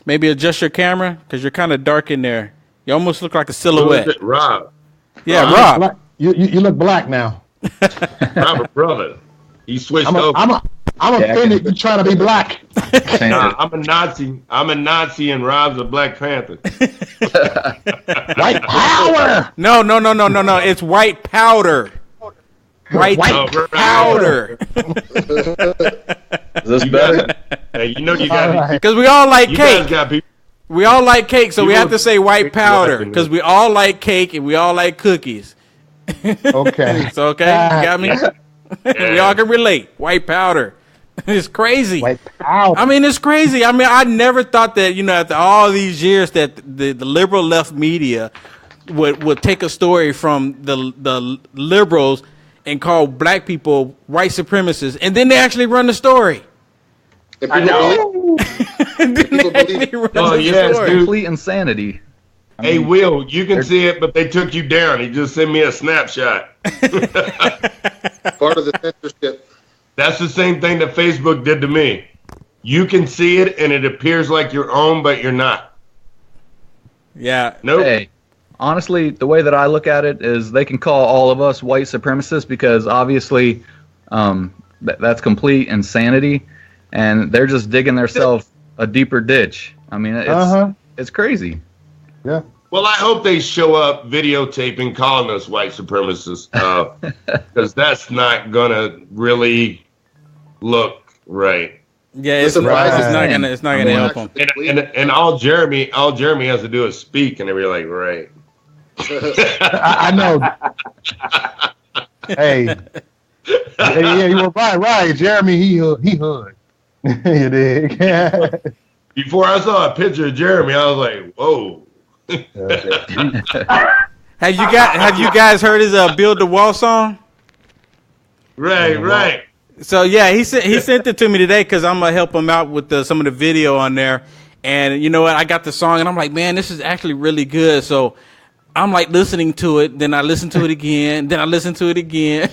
maybe adjust your camera because you're kind of dark in there? You almost look like a silhouette. Rob. Yeah, Rob. You look black now. Robert, brother. He switched over. I'm offended. You trying to be black? Nah, I'm a Nazi. I'm a Nazi, and Rob's a Black Panther. White power. No. It's white powder. White powder. Is this better? Hey, you got because we all like cake. We all like cake, so we have to say white powder because we all like cake and we all like cookies. Okay. So okay, you got me. We all can relate. White powder. It's crazy. White powder. I mean, it's crazy. I mean, I never thought that, after all these years that the liberal left media would take a story from the liberals and call black people white supremacists, and then they actually run the story. I know. Oh, yes, dude. Complete insanity. Hey, Will, you can see it, but they took you down. He just sent me a snapshot. Part of the censorship. That's the same thing that Facebook did to me. You can see it, and it appears like your own, but you're not. Yeah. Nope. Hey, honestly, the way that I look at it is they can call all of us white supremacists because obviously that's complete insanity, and they're just digging themselves a deeper ditch. I mean, it's crazy. Yeah. Well, I hope they show up videotaping calling us white supremacists, because that's not gonna really look right. Yeah, it's not gonna help them. And all Jeremy has to do is speak, and they'll be like, right. I know. Hey, yeah, you were right. Jeremy, he hood. You dig? Before I saw a picture of Jeremy, I was like, whoa. Have you guys heard his Build the Wall song? Right. So yeah, he sent it to me today because I'm gonna help him out with some of the video on there. And you know what? I got the song and I'm like, man, this is actually really good. So I'm like listening to it, then I listen to it again, then I listen to it again.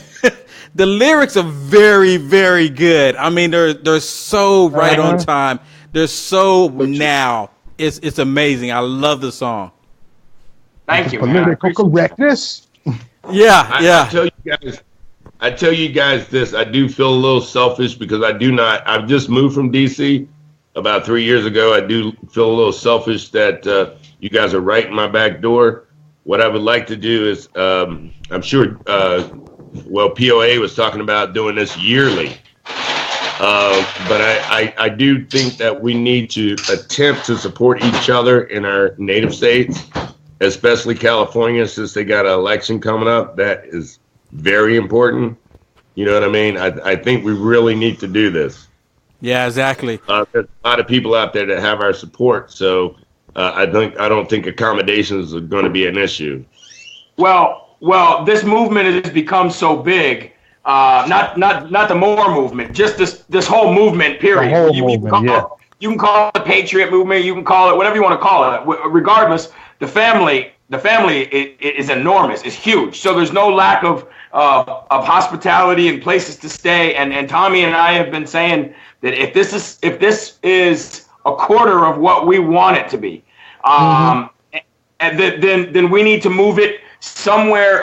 The lyrics are very, very good. I mean, they're so right on time. They're so now. It's amazing. I love the song. Thank you. Political correctness. Yeah. I tell you guys this. I do feel a little selfish because I've just moved from DC about 3 years ago. I do feel a little selfish that you guys are right in my back door. What I would like to do is, I'm sure, POA was talking about doing this yearly. But I do think that we need to attempt to support each other in our native states, especially California, since they got an election coming up. That is very important. You know what I mean? I think we really need to do this. Yeah, exactly. There's a lot of people out there that have our support, so I don't think accommodations are going to be an issue. Well, this movement has become so big. Not the MOAR movement, just this whole movement, period. You can call it the Patriot movement, you can call it whatever you want to call it. Regardless, the family is enormous, it's huge. So there's no lack of hospitality and places to stay. And Tommy and I have been saying that if this is a quarter of what we want it to be, and then we need to move it somewhere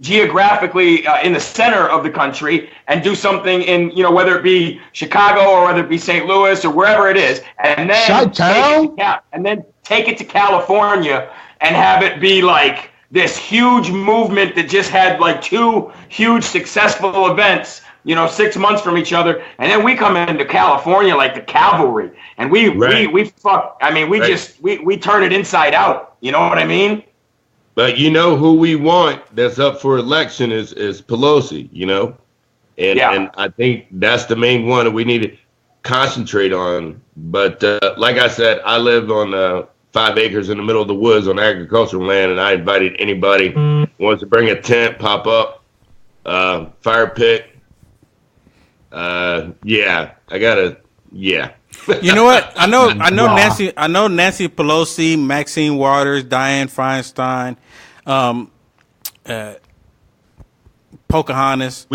geographically in the center of the country and do something in, whether it be Chicago or whether it be St. Louis or wherever it is, and then take it to California and have it be like this huge movement that just had like 2 huge successful events, 6 months from each other, and then we come into California like the cavalry, and we turn it inside out. You know what I mean? But who we want that's up for election is Pelosi, and I think that's the main one that we need to concentrate on. But like I said, I live on 5 acres in the middle of the woods on agricultural land, and I invited anybody who wants to bring a tent, pop up, fire pit. You know what? I know Nancy Pelosi, Maxine Waters, Dianne Feinstein, Pocahontas.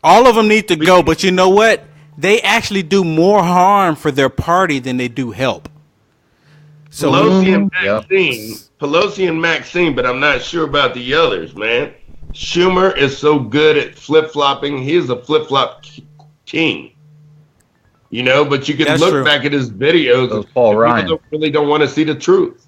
All of them need to go, but you know what? They actually do more harm for their party than they do help. So Pelosi and Maxine, but I'm not sure about the others, man. Schumer is so good at flip-flopping. He's a flip-flop king. But you can look back at his videos. Paul Ryan really don't want to see the truth.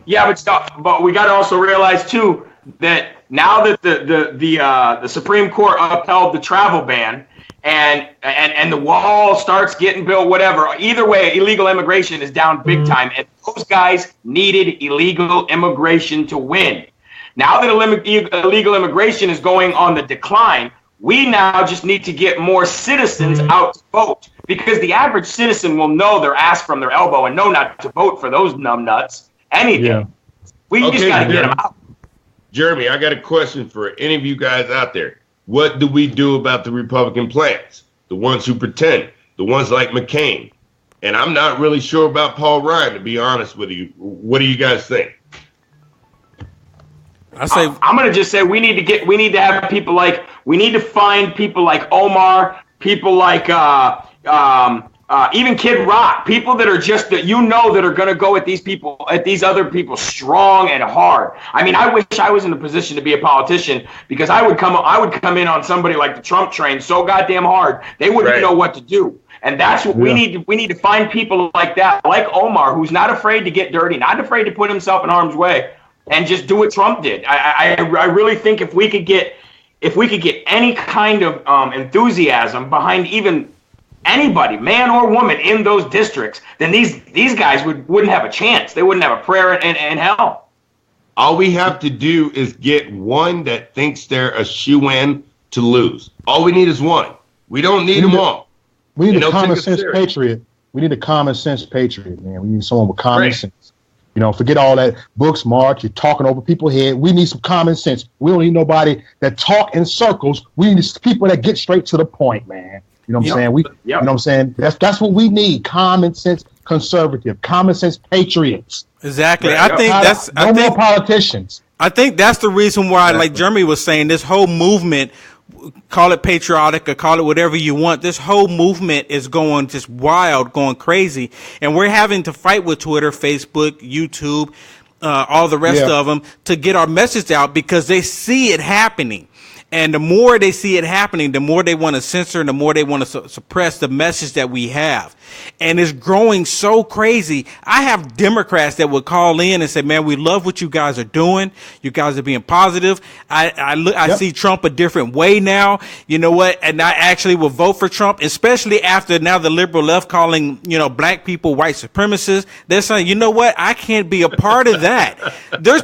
Yeah, but we got to also realize too that now that the Supreme Court upheld the travel ban and the wall starts getting built, whatever. Either way, illegal immigration is down big time, and those guys needed illegal immigration to win. Now that illegal immigration is going on the decline, we now just need to get more citizens out to vote, because the average citizen will know their ass from their elbow and know not to vote for those numbnuts. Anything. Yeah. We just got to get them out. Jeremy, I got a question for any of you guys out there. What do we do about the Republican plans? The ones who pretend, the ones like McCain. And I'm not really sure about Paul Ryan, to be honest with you. What do you guys think? I'm going to just say we need to have people like, we need to find people like Omar, people like even Kid Rock, people that are just that are going to go at these other people strong and hard. I mean, I wish I was in the position to be a politician, because I would come in on somebody like the Trump train so goddamn hard they wouldn't know what to do. And that's what we need. We need to find people like that, like Omar, who's not afraid to get dirty, not afraid to put himself in harm's way, and just do what Trump did. I really think if we could get any kind of enthusiasm behind even anybody, man or woman, in those districts, then these guys wouldn't have a chance. They wouldn't have a prayer in hell. All we have to do is get one that thinks they're a shoo-in to lose. All we need is one. We don't need them all. We need a common sense patriot. We need a common sense patriot, man. We need someone with common sense. Forget all that book smart. You're talking over people's head. We need some common sense. We don't need nobody that talk in circles. We need people that get straight to the point, man. You know what I'm saying? You know what I'm saying? That's what we need. Common sense conservative, common sense patriots. Exactly. I think no more politicians. I think that's the reason why, like Jeremy was saying, this whole movement, call it patriotic or call it whatever you want, this whole movement is going just wild, going crazy. And we're having to fight with Twitter, Facebook, YouTube, all the rest of them to get our message out, because they see it happening. And the more they see it happening, the more they want to censor and the more they want to suppress the message that we have. And it's growing so crazy. I have Democrats that would call in and say, man, we love what you guys are doing. You guys are being positive. I see Trump a different way now. You know what? And I actually will vote for Trump, especially after now the liberal left calling, black people white supremacists. They're saying, you know what? I can't be a part of that. They're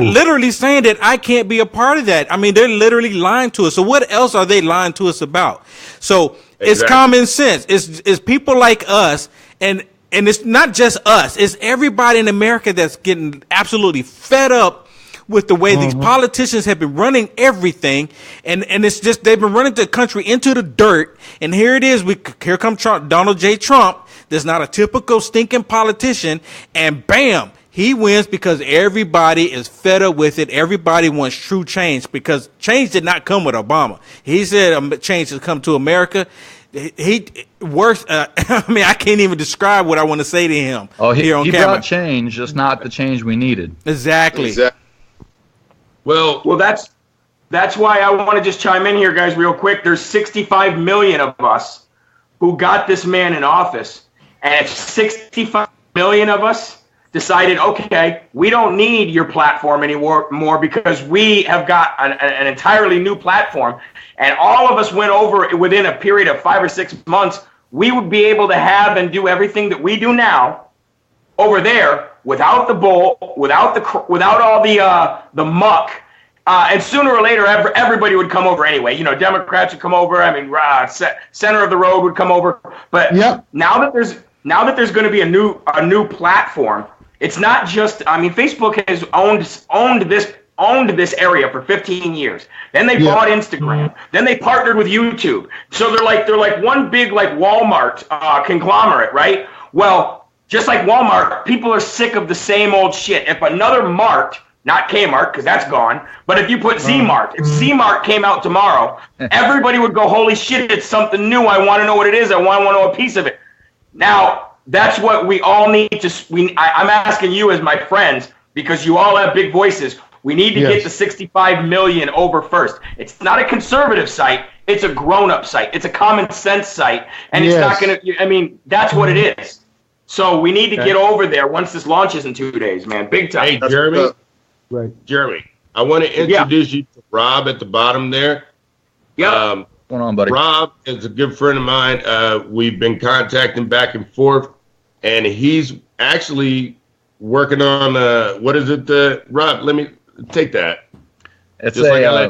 literally saying that I can't be a part of that. I mean, they're literally lying to us. So what else are they lying to us about? So it's common sense. It's people like us, and it's not just us. It's everybody in America that's getting absolutely fed up with the way these politicians have been running everything, and it's just they've been running the country into the dirt. And here it is. Here comes Trump, Donald J. Trump. That's not a typical stinking politician, and bam. He wins because everybody is fed up with it. Everybody wants true change, because change did not come with Obama. He said change has come to America. I can't even describe what I want to say to him. Oh, he brought change, just not the change we needed. Exactly. Well, That's why I want to just chime in here, guys, real quick. There's 65 million of us who got this man in office. And if 65 million of us decided, okay, we don't need your platform anymore because we have got an entirely new platform, and all of us went over within a period of 5 or 6 months, we would be able to have and do everything that we do now over there without the bull, without all the muck. And sooner or later, everybody would come over anyway. You know, Democrats would come over. I mean, center of the road would come over. But now that there's going to be a new platform, it's not just. I mean, Facebook has owned this area for 15 years. Then they bought Instagram. Then they partnered with YouTube. So they're like one big like Walmart conglomerate, right? Well, just like Walmart, people are sick of the same old shit. If another Mart, not Kmart, because that's gone, but if you put Z-Mart, if Z-Mart came out tomorrow, everybody would go, holy shit, it's something new. I want to know what it is. I want to know a piece of it. Now, that's what we all need to, I'm asking you as my friends, because you all have big voices, we need to get the 65 million over first. It's not a conservative site. It's a grown-up site. It's a common sense site. And it's not going to, I mean, that's what it is. So we need to get over there once this launches in 2 days, man. Big time. Hey, Jeremy. Jeremy, I want to introduce you to Rob at the bottom there. What's going on, buddy? Rob is a good friend of mine. We've been contacting back and forth, and he's actually working on, what is it, Rob, let me take that. It's just like I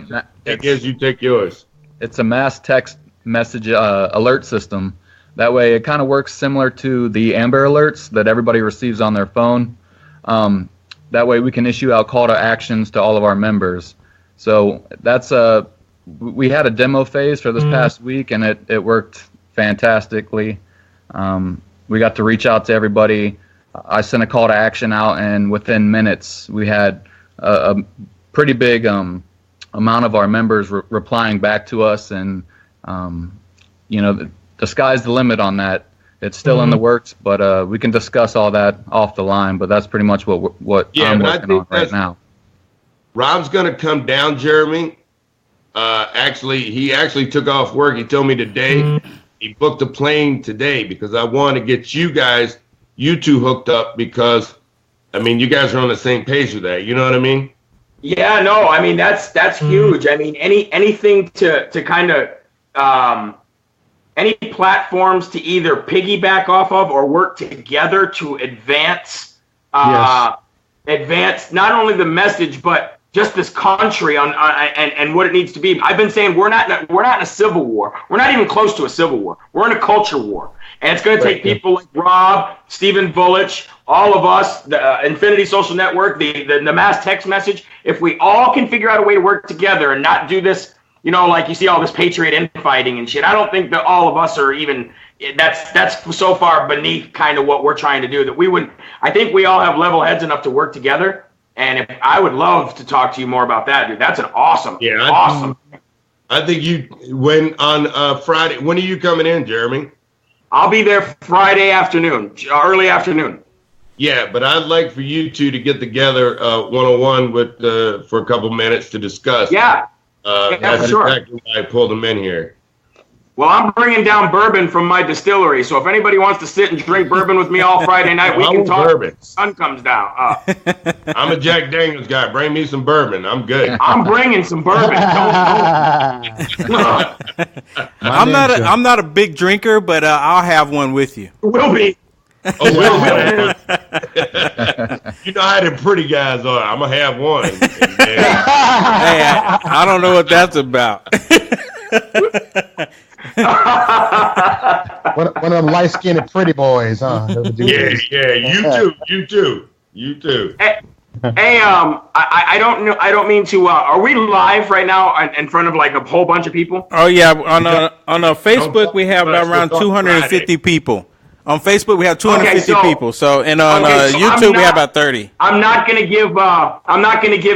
like you take yours. It's a mass text message alert system. That way it kind of works similar to the Amber Alerts that everybody receives on their phone. That way we can issue out call to actions to all of our members. So that's we had a demo phase for this past week, and it worked fantastically. We got to reach out to everybody. I sent a call to action out, and within minutes we had a pretty big amount of our members replying back to us, and you know, the sky's the limit on that. It's still in the works, but we can discuss all that off the line. But that's pretty much what I'm working on right now. Rob's going to come down, Jeremy. He actually took off work. He told me today he booked a plane today because I want to get you two hooked up because, I mean, you guys are on the same page with that. You know what I mean? Yeah, no, I mean, that's huge. I mean, anything to kind of any platforms to either piggyback off of or work together to advance not only the message but just this country on and what it needs to be. I've been saying we're not in a civil war. We're not even close to a civil war. We're in a culture war, and it's going to take people like Rob, Stephen Vulich, all of us, the Infinity Social Network, the mass text message. If we all can figure out a way to work together and not do this. You know, like you see all this patriot infighting and shit. I don't think that all of us are even. That's so far beneath kind of what we're trying to do that we wouldn't. I think we all have level heads enough to work together. And I would love to talk to you more about that, dude. That's an awesome. I think when on Friday. When are you coming in, Jeremy? I'll be there Friday afternoon, early afternoon. Yeah, but I'd like for you two to get together one-on-one for a couple minutes to discuss. Yeah. That's exactly why I pulled him in here. Well, I'm bringing down bourbon from my distillery, so if anybody wants to sit and drink bourbon with me all Friday night, we can talk. Bourbon. The sun comes down. I'm a Jack Daniels guy. Bring me some bourbon. I'm good. I'm bringing some bourbon. I'm not a big drinker, but I'll have one with you. Will be. Oh, well. You know how the pretty guys are. I'm going to have one. Hey, I don't know what that's about. One of them light-skinned pretty boys, huh? Yeah, you too. Hey, I don't mean to. Are we live right now in front of like a whole bunch of people? Oh yeah, on Facebook we have around 250 people. On Facebook, we have 250 people. So, and on YouTube, we have about 30. I'm not gonna give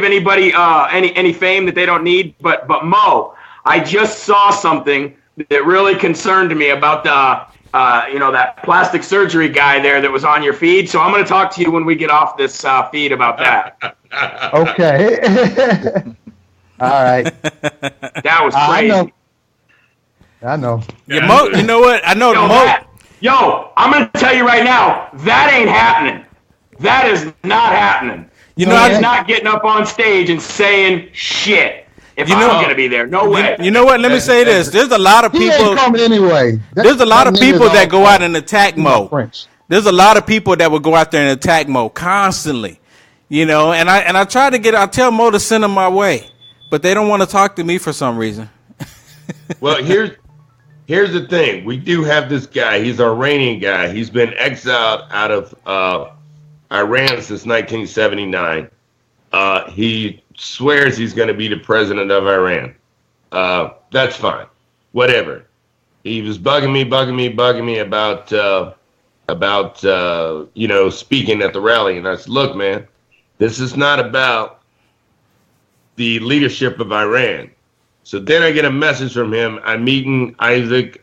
anybody any fame that they don't need. But Mo, I just saw something that really concerned me about that plastic surgery guy there that was on your feed. So I'm gonna talk to you when we get off this feed about that. Okay. right. That was crazy. I know. You know what? I know I'm going to tell you right now, that ain't happening. That is not happening. He's not getting up on stage and saying shit. If I'm going to be there, no way. You know what? Let me say this. There's a lot of people. He ain't coming anyway. There's a lot of people that go out in attack mode. There's a lot of people that will go out there in attack mode constantly, and I try to I tell Mo to send them my way, but they don't want to talk to me for some reason. Well, here's the thing. We do have this guy. He's an Iranian guy. He's been exiled out of Iran since 1979. He swears he's going to be the president of Iran. That's fine. Whatever. He was bugging me about speaking at the rally. And I said, look, man, this is not about the leadership of Iran. So then I get a message from him. I'm meeting Isaac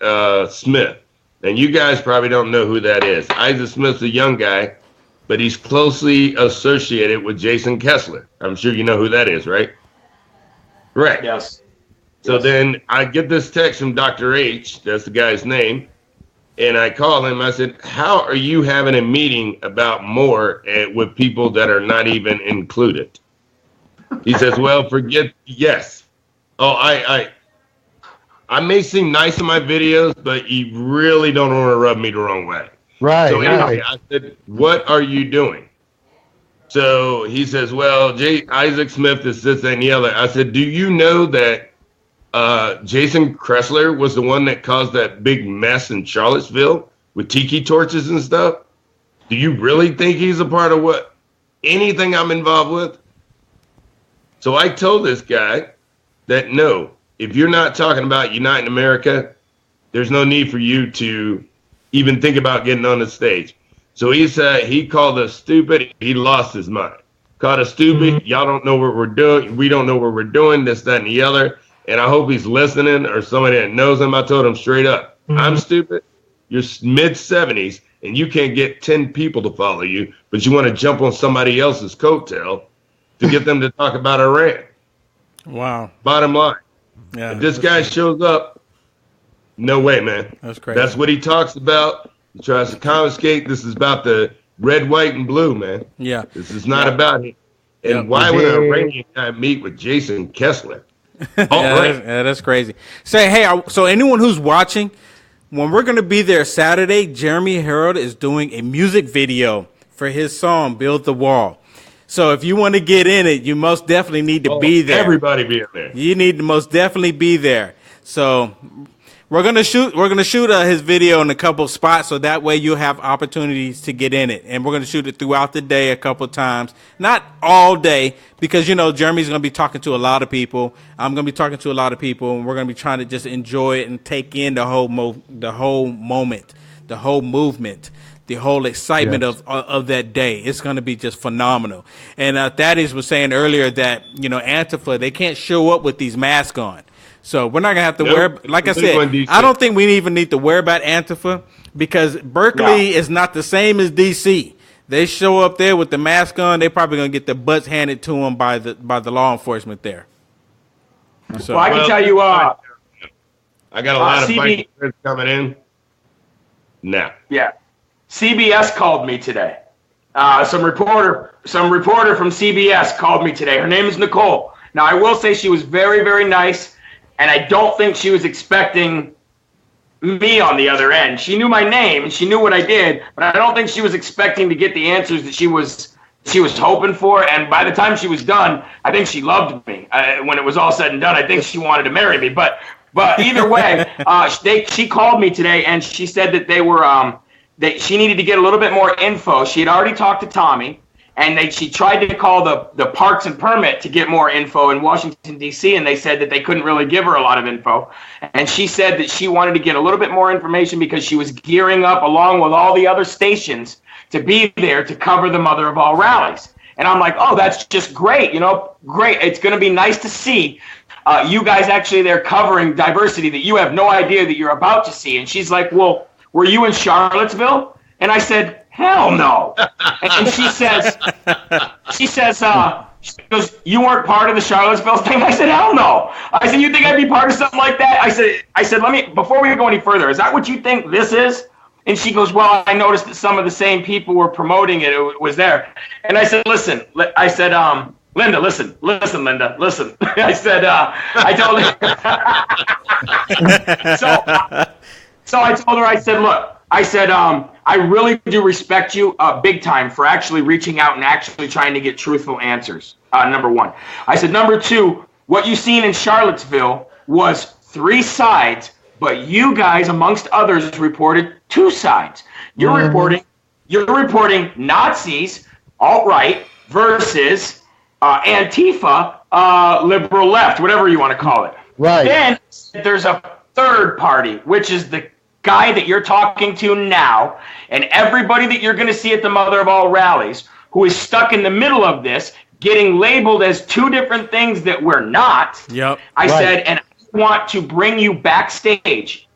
Smith. And you guys probably don't know who that is. Isaac Smith's a young guy, but he's closely associated with Jason Kessler. I'm sure you know who that is, right? Right. Yes. So then I get this text from Dr. H, that's the guy's name, and I call him. I said, how are you having a meeting about MOAR with people that are not even included? He says, well, yes. Oh, I may seem nice in my videos, but you really don't want to rub me the wrong way. Right. So anyway, I said, what are you doing? So he says, well, Isaac Smith is this and the other. I said, do you know that Jason Kessler was the one that caused that big mess in Charlottesville with tiki torches and stuff? Do you really think he's a part of anything I'm involved with? So I told this guy that no, if you're not talking about uniting America, there's no need for you to even think about getting on the stage. So he said he called us stupid. He lost his mind. Called us stupid. Mm-hmm. Y'all don't know what we're doing. We don't know what we're doing, this, that, and the other. And I hope he's listening or somebody that knows him. I told him straight up, I'm stupid. You're mid-70s, and you can't get 10 people to follow you, but you want to jump on somebody else's coattail to get them to talk about Iran. Wow. Bottom line. Yeah. If this guy shows up, no way, man. That's crazy. That's what he talks about. He tries to confiscate. This is about the red, white, and blue, man. Yeah. This is not about it. And why would an Iranian guy meet with Jason Kessler? That's crazy. So anyone who's watching, when we're going to be there Saturday, Jeremy Harold is doing a music video for his song, Build the Wall. So if you want to get in it, you most definitely need to be there. Everybody be in there. You need to most definitely be there. So we're gonna shoot his video in a couple of spots, so that way you'll have opportunities to get in it. And we're gonna shoot it throughout the day a couple of times, not all day, because Jeremy's gonna be talking to a lot of people. I'm gonna be talking to a lot of people, and we're gonna be trying to just enjoy it and take in the whole moment, the whole movement, the whole excitement of that day. It's going to be just phenomenal. And Thaddeus was saying earlier that, Antifa, they can't show up with these masks on. So we're not going to have to wear, like I said, I don't think we even need to worry about Antifa, because Berkeley is not the same as DC. They show up there with the mask on, they're probably going to get their butts handed to them by the law enforcement there. So, I can tell you, I got a lot of bikers coming in now. Yeah. CBS called me today. Some reporter from CBS called me today. Her name is Nicole. Now, I will say she was very, very nice, and I don't think she was expecting me on the other end. She knew my name, and she knew what I did, but I don't think she was expecting to get the answers that she was hoping for. And by the time she was done, I think she loved me. When it was all said and done, I think she wanted to marry me. But either way, she called me today, and she said that they were she needed to get a little bit more info. She had already talked to Tommy, and she tried to call the Parks and Permit to get more info in Washington, D.C., and they said that they couldn't really give her a lot of info. And she said that she wanted to get a little bit more information because she was gearing up along with all the other stations to be there to cover the mother of all rallies. And I'm like, oh, that's just great. Great. It's going to be nice to see you guys actually there covering diversity that you have no idea that you're about to see. And she's like, well, were you in Charlottesville? And I said, hell no. And she says, She goes, you weren't part of the Charlottesville thing? I said, hell no. I said, you think I'd be part of something like that? I said, let me, before we go any further, is that what you think this is? And she goes, well, I noticed that some of the same people were promoting it. It was there. And I said, listen. I said, Linda, listen, Linda, listen. I said, I told her. So I told her, I said, look, I said, I really do respect you big time for actually reaching out and actually trying to get truthful answers, number one. I said, number two, what you seen in Charlottesville was 3 sides, but you guys, amongst others, reported 2 sides. You're reporting Nazis, alt-right, versus Antifa, liberal left, whatever you want to call it. Right. Then there's a third party, which is the guy that you're talking to now, and everybody that you're going to see at the mother of all rallies, who is stuck in the middle of this, getting labeled as 2 different things that we're not. Yep. I said, and I want to bring you backstage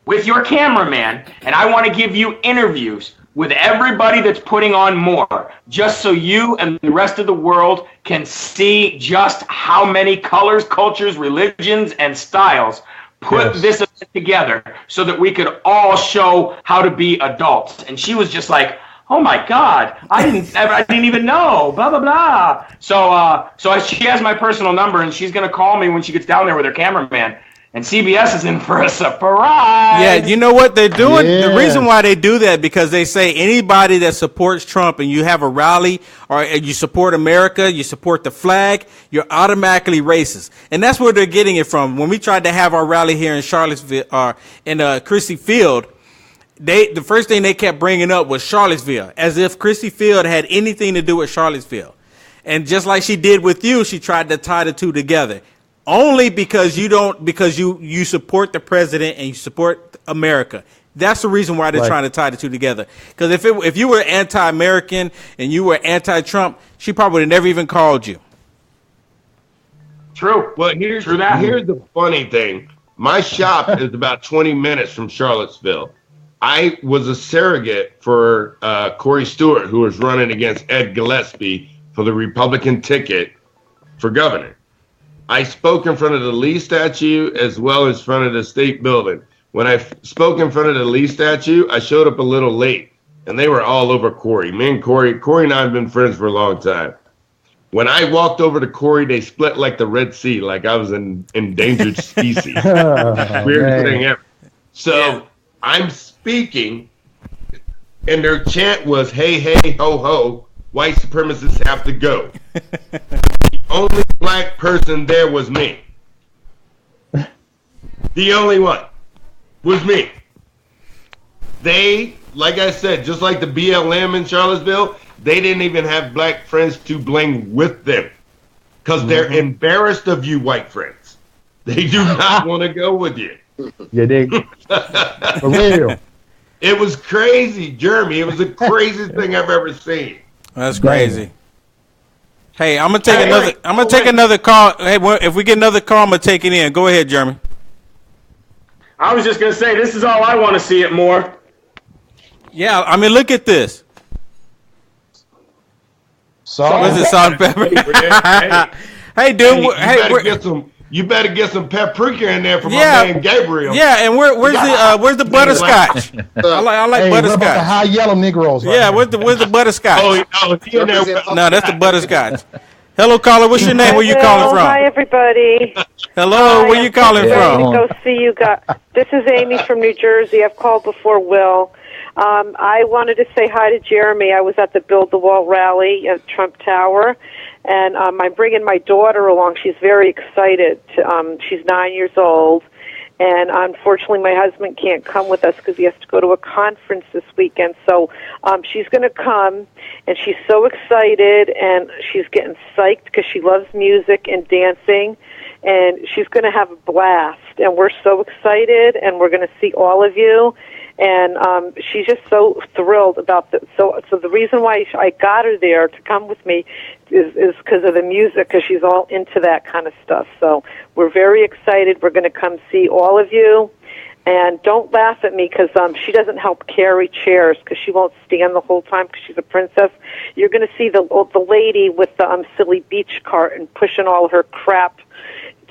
with your cameraman, and I want to give you interviews with everybody that's putting on MOAR, just so you and the rest of the world can see just how many colors, cultures, religions, and styles put this event together so that we could all show how to be adults. And she was just like, oh my God, I didn't even know, blah, blah, blah. So she has my personal number, and she's going to call me when she gets down there with her cameraman. And CBS is in for a surprise. Yeah, you know what they're doing? Yeah. The reason why they do that, because they say anybody that supports Trump and you have a rally or you support America, you support the flag, you're automatically racist. And that's where they're getting it from. When we tried to have our rally here in Charlottesville, in Christie Field, the first thing they kept bringing up was Charlottesville, as if Christie Field had anything to do with Charlottesville. And just like she did with you, she tried to tie the 2 together. Only because you support the president and you support America. That's the reason why they're trying to tie the 2 together. Because if you were anti-American and you were anti-Trump, she probably would have never even called you. True. Well, here's the funny thing. My shop is about 20 minutes from Charlottesville. I was a surrogate for Corey Stewart, who was running against Ed Gillespie for the Republican ticket for governor. I spoke in front of the Lee statue as well as in front of the state building. When I spoke in front of the Lee statue, I showed up a little late, and they were all over Corey. Me and Corey and I have been friends for a long time. When I walked over to Corey, they split like the Red Sea, like I was an endangered species. Weirdest thing ever. So I'm speaking, and their chant was, hey, hey, ho, ho, white supremacists have to go. The only black person there was me. The only one was me. They, like I said, just like the BLM in Charlottesville, they didn't even have black friends to bring with them because they're embarrassed of you white friends. They do not want to go with you. Yeah, they for real. It was crazy, Jeremy. It was the craziest thing I've ever seen. That's crazy. Hey, I'm gonna take another call. Hey, if we get another call, I'm gonna take it in. Go ahead, Jeremy. I was just gonna say, this is all I want to see it more. Yeah, I mean, look at this. Salt and pepper. Hey, dude. You better get some paprika in there for my man Gabriel. Yeah, and where's the butterscotch? I like butterscotch. What about the high yellow Negroes? Right? Yeah, where's the butterscotch? No, that's the butterscotch. Hello, caller. What's your name? Where you calling from? Hi, everybody. Hello, where you calling from? Go see you guys. This is Amy from New Jersey. I've called before, Will. I wanted to say hi to Jeremy. I was at the Build the Wall rally at Trump Tower, and I'm bringing my daughter along. She's very excited. She's 9 years old, and unfortunately my husband can't come with us because he has to go to a conference this weekend. So she's going to come, and she's so excited, and she's getting psyched because she loves music and dancing, and she's going to have a blast. And we're so excited, and we're going to see all of you. And she's just so thrilled about that. So the reason why I got her there to come with me is because of the music, because she's all into that kind of stuff. So we're very excited. We're going to come see all of you, And don't laugh at me because she doesn't help carry chairs because she won't stand the whole time because she's a princess. You're going to see the lady with the silly beach cart and pushing all her crap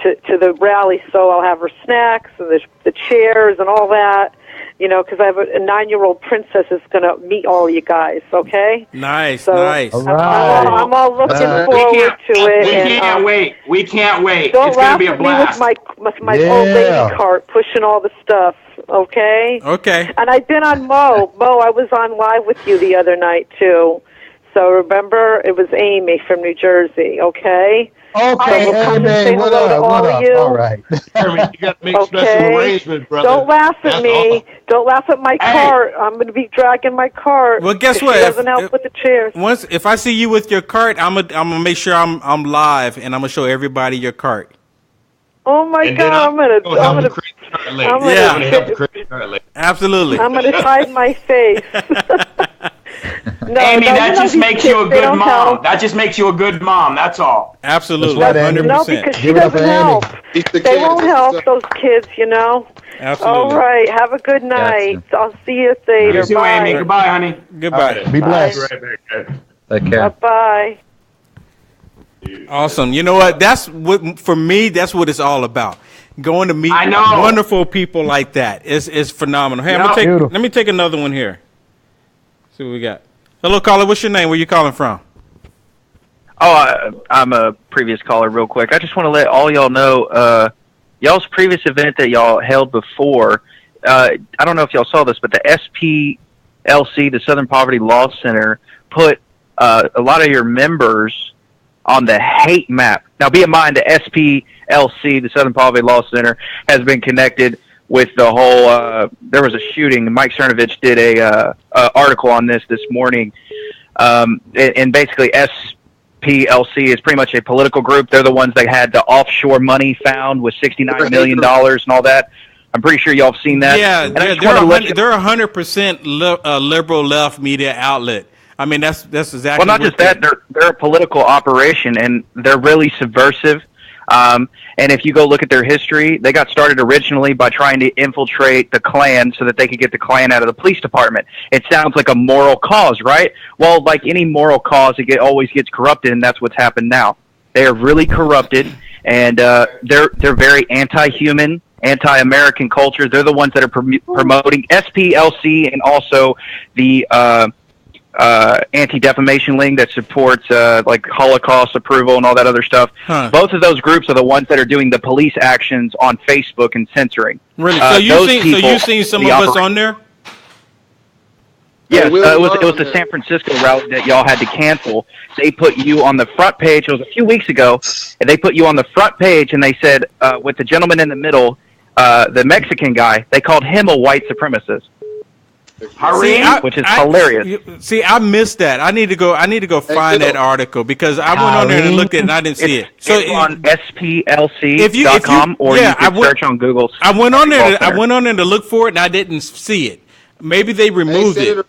to the rally. So I'll have her snacks and the chairs and all that. You know, because I have a 9-year-old princess is going to meet all you guys, okay? Nice, so nice. I'm all looking forward to it. We can't wait. We can't wait. Don't It's going laugh to be a at me blast. with my old lady cart pushing all the stuff, okay? Okay. And I've been on Mo. I was on live with you the other night, too. So remember, it was Amy from New Jersey, okay? Okay, so we'll come and say hello to all of you. All right. Jeremy, you got to make special arrangements, brother. Don't laugh at me. Don't laugh at my cart. I'm going to be dragging my cart. Well, guess what? She doesn't help with the chairs. If I see you with your cart, I'm gonna make sure I'm live and I'm gonna show everybody your cart. Oh my God! I'm gonna Absolutely. I'm gonna hide my face. Amy, that just makes you a good mom. That just makes you a good mom. That's all. Absolutely. 100%. No, because she doesn't help. They won't help those kids, you know. Absolutely. All right. Have a good night. I'll see you later. You too, Bye. Amy. Goodbye, honey. Goodbye. Be blessed. Take care. Bye. Awesome. You know what? That's what for me. That's what it's all about. Going to meet wonderful people like that is phenomenal. Hey, let me take another one here. See what we got. Hello, caller. What's your name? Where you calling from? Oh, I'm a previous caller real quick. I just want to let all y'all know, y'all's previous event that y'all held before, I don't know if y'all saw this, but the SPLC, the Southern Poverty Law Center, put a lot of your members on the hate map. Now, be in mind, the SPLC, the Southern Poverty Law Center, has been connected with the whole, there was a shooting. Mike Cernovich did a article on this morning. And basically SPLC is pretty much a political group. They're the ones that had the offshore money found with $69 million and all that. I'm pretty sure y'all have seen that. Yeah, they're 100% liberal left media outlet. I mean, that's exactly. Well, not just that. They're a political operation, and they're really subversive. And if you go look at their history, they got started originally by trying to infiltrate the Klan so that they could get the Klan out of the police department. It sounds like a moral cause, right? Well, like any moral cause, it always gets corrupted, and that's what's happened now. They are really corrupted, and they're very anti-human, anti-American culture. They're the ones that are promoting SPLC and also the Anti-Defamation League that supports like Holocaust approval and all that other stuff. Both of those groups are the ones that are doing the police actions on Facebook and censoring. Really? So you've seen some of us on there? Yes, it was the San Francisco rally that y'all had to cancel. They put you on the front page. It was a few weeks ago, and they put you on the front page, and they said, with the gentleman in the middle, the Mexican guy, they called him a white supremacist. Which is hilarious. See, I missed that. I need to go find that article because I went on there and looked at it and I didn't see it. So it's on SPLC.com or you can search on Google. I went on there to look for it and I didn't see it. Maybe they removed it.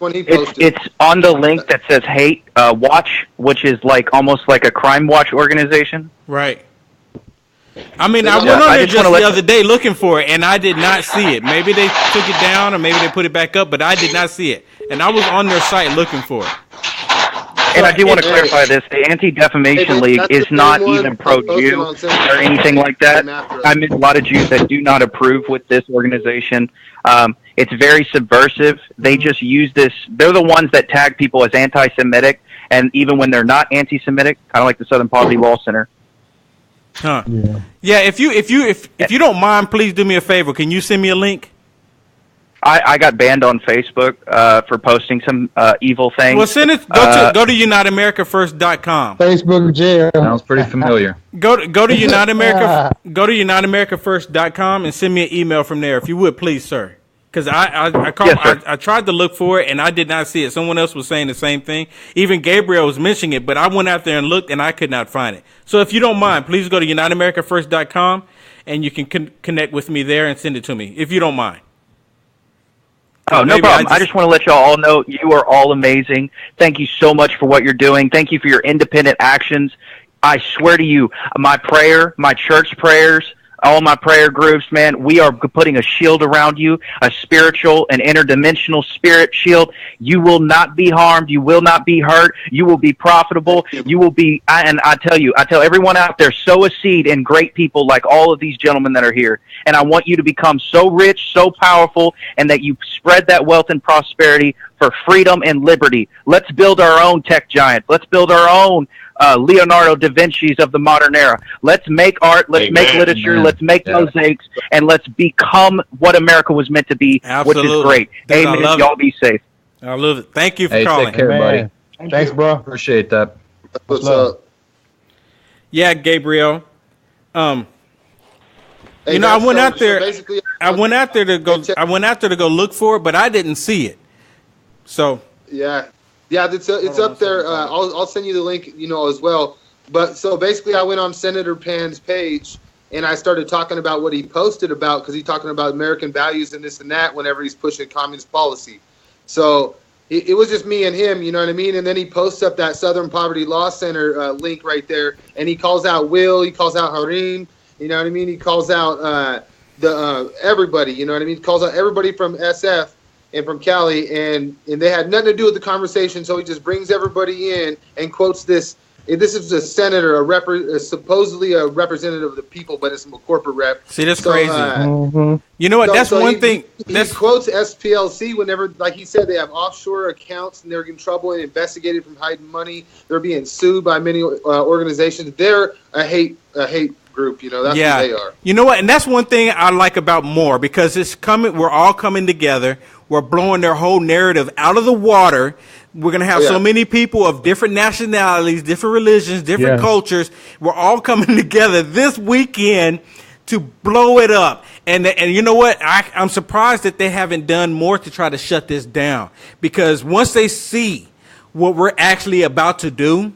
It's on the link that says Hate Watch, which is like almost like a crime watch organization. Right. I mean, I went on there just the other day looking for it, and I did not see it. Maybe they took it down, or maybe they put it back up, but I did not see it. And I was on their site looking for it. And I do want to clarify this. The Anti-Defamation League is not even pro-Jew or anything like that. I meet a lot of Jews that do not approve with this organization. It's very subversive. They just use this. They're the ones that tag people as anti-Semitic, and even when they're not anti-Semitic, kind of like the Southern Poverty Law Center. Huh. Yeah. If you don't mind, please do me a favor. Can you send me a link? I got banned on Facebook for posting some evil things. Well, send it. Go to UniteAmericaFirst.com. Facebook jail. Sounds pretty familiar. Go to Unite America. Go to UniteAmericaFirst.com and send me an email from there, if you would, please, sir. Because I tried to look for it and I did not see it. Someone else was saying the same thing. Even Gabriel was mentioning it, but I went out there and looked and I could not find it. So if you don't mind, please go to UniteAmericaFirst.com and you can connect with me there and send it to me, if you don't mind. Oh, no problem. I just want to let y'all all know you are all amazing. Thank you so much for what you're doing. Thank you for your independent actions. I swear to you, my prayer, my church prayers, all my prayer groups, man, we are putting a shield around you, a spiritual and interdimensional spirit shield. You will not be harmed. You will not be hurt. You will be profitable. You will be, I tell everyone out there, sow a seed in great people like all of these gentlemen that are here. And I want you to become so rich, so powerful, and that you spread that wealth and prosperity for freedom and liberty. Let's build our own tech giants. Let's build our own Leonardo da Vinci's of the modern era. Let's make art, let's make literature, let's make mosaics, and let's become what America was meant to be, which is great. Dude, amen. Y'all be safe. I love it. Thank you for calling. Take care, buddy. Thanks, bro. Appreciate that. What's up? Yeah, Gabriel. Hey, I went out there. basically, I went out there to go look for it, but I didn't see it. So yeah, it's up there. I'll send you the link, as well. But so basically, I went on Senator Pan's page and I started talking about what he posted about, because he's talking about American values and this and that whenever he's pushing communist policy. So it was just me and him, you know what I mean? And then he posts up that Southern Poverty Law Center link right there, and he calls out Will, he calls out Harim, you know what I mean? He calls out everybody, you know what I mean? He calls out everybody from SF and from Cali, and they had nothing to do with the conversation, so he just brings everybody in and quotes this. This is a senator, supposedly a representative of the people, but it's a corporate rep. See, that's crazy. You know what? That's one thing. He quotes SPLC whenever, like he said, they have offshore accounts and they're in trouble and investigated from hiding money. They're being sued by many organizations. They're a hate group. That's what they are. You know what? And that's one thing I like about MOAR, because it's coming. We're all coming together. We're blowing their whole narrative out of the water. We're going to have so many people of different nationalities, different religions, different cultures. We're all coming together this weekend to blow it up. And you know what? I'm surprised that they haven't done more to try to shut this down, because once they see what we're actually about to do,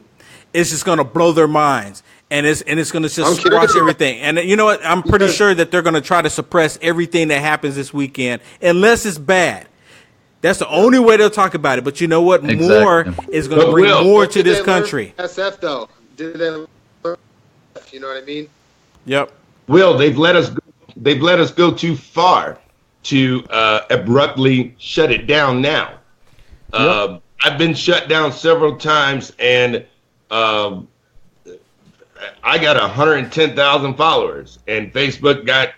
it's just going to blow their minds. And it's going to just squash everything. And you know what? I'm pretty sure that they're going to try to suppress everything that happens this weekend, unless it's bad. That's the only way they'll talk about it. But you know what? Exactly. MOAR is going to bring more to this country. SF though, did they? You know what I mean? Yep. Will, they've let us go too far to abruptly shut it down now. Yep. I've been shut down several times, and I got 110,000 followers, and Facebook got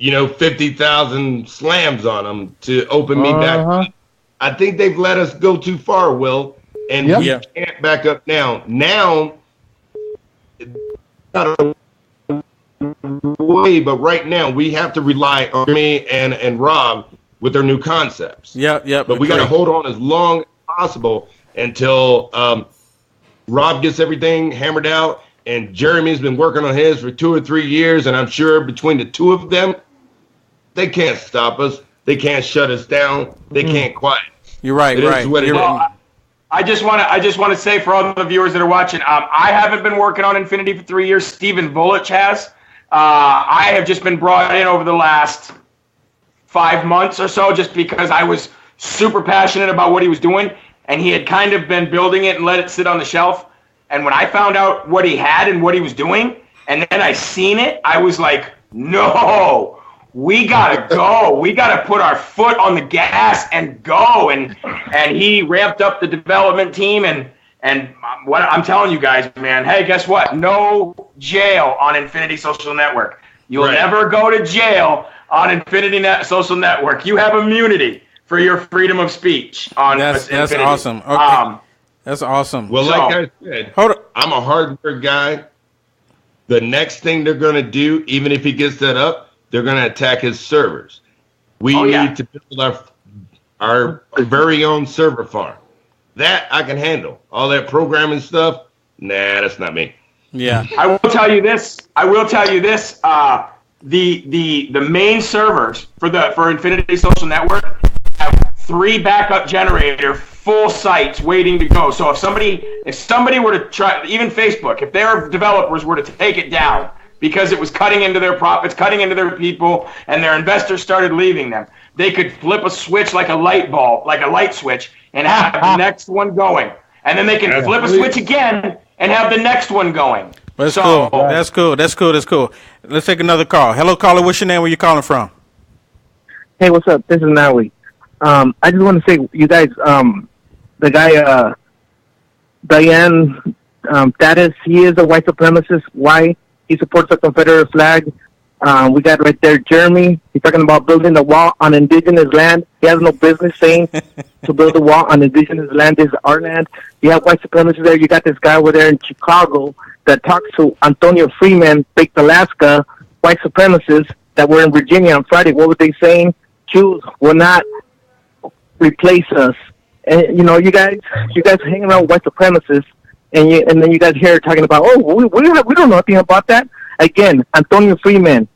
50,000 slams on them to open me back up. I think they've let us go too far, Will, and we can't back up now. Now, not a way, but right now we have to rely on me and Rob with their new concepts. Yeah. But we got to hold on as long as possible until Rob gets everything hammered out, and Jeremy's been working on his for 2 or 3 years, and I'm sure between the two of them, they can't stop us. They can't shut us down. They can't quiet. You're right. I just want to say for all the viewers that are watching, I haven't been working on Infinity for 3 years. Stephen Volich has. I have just been brought in over the last 5 months or so, just because I was super passionate about what he was doing, and he had kind of been building it and let it sit on the shelf. And when I found out what he had and what he was doing, and then I seen it, I was like, no. We gotta go. We gotta put our foot on the gas and go. And he ramped up the development team. And what I'm telling you guys, man. Hey, guess what? No jail on Infinity Social Network. You'll never go to jail on Infinity Social Network. You have immunity for your freedom of speech on That's Infinity. awesome. Okay. That's awesome. Well, like I said, I'm a hardware guy. The next thing they're going to do, even if he gets that up, they're going to attack his servers. We need to build our very own server farm. That I can handle. All that programming stuff, nah, that's not me. Yeah. I will tell you this. The main servers for Infinity Social Network have 3 backup generator full sites waiting to go. So if somebody were to try, even Facebook, if their developers were to take it down because it was cutting into their profits, cutting into their people, and their investors started leaving them, they could flip a switch like a light bulb, like a light switch, and have the next one going. And then they can flip a switch again and have the next one going. That's cool. That's cool. That's cool. That's cool. Let's take another call. Hello, caller. What's your name? Where you calling from? Hey, what's up? This is Naui. I just want to say, you guys, the guy, Diane Tatis, he is a white supremacist. Why? He supports the Confederate flag. We got right there Jeremy. He's talking about building the wall on indigenous land. He has no business saying to build a wall on indigenous land. This is our land. You have white supremacists there. You got this guy over there in Chicago that talks to Antonio Freeman, Baked Alaska, white supremacists that were in Virginia on Friday. What were they saying? Jews will not replace us. And you know, you guys hang around with white supremacists, and then you guys here talking about, we don't know anything about that. Again, Antonio Freeman,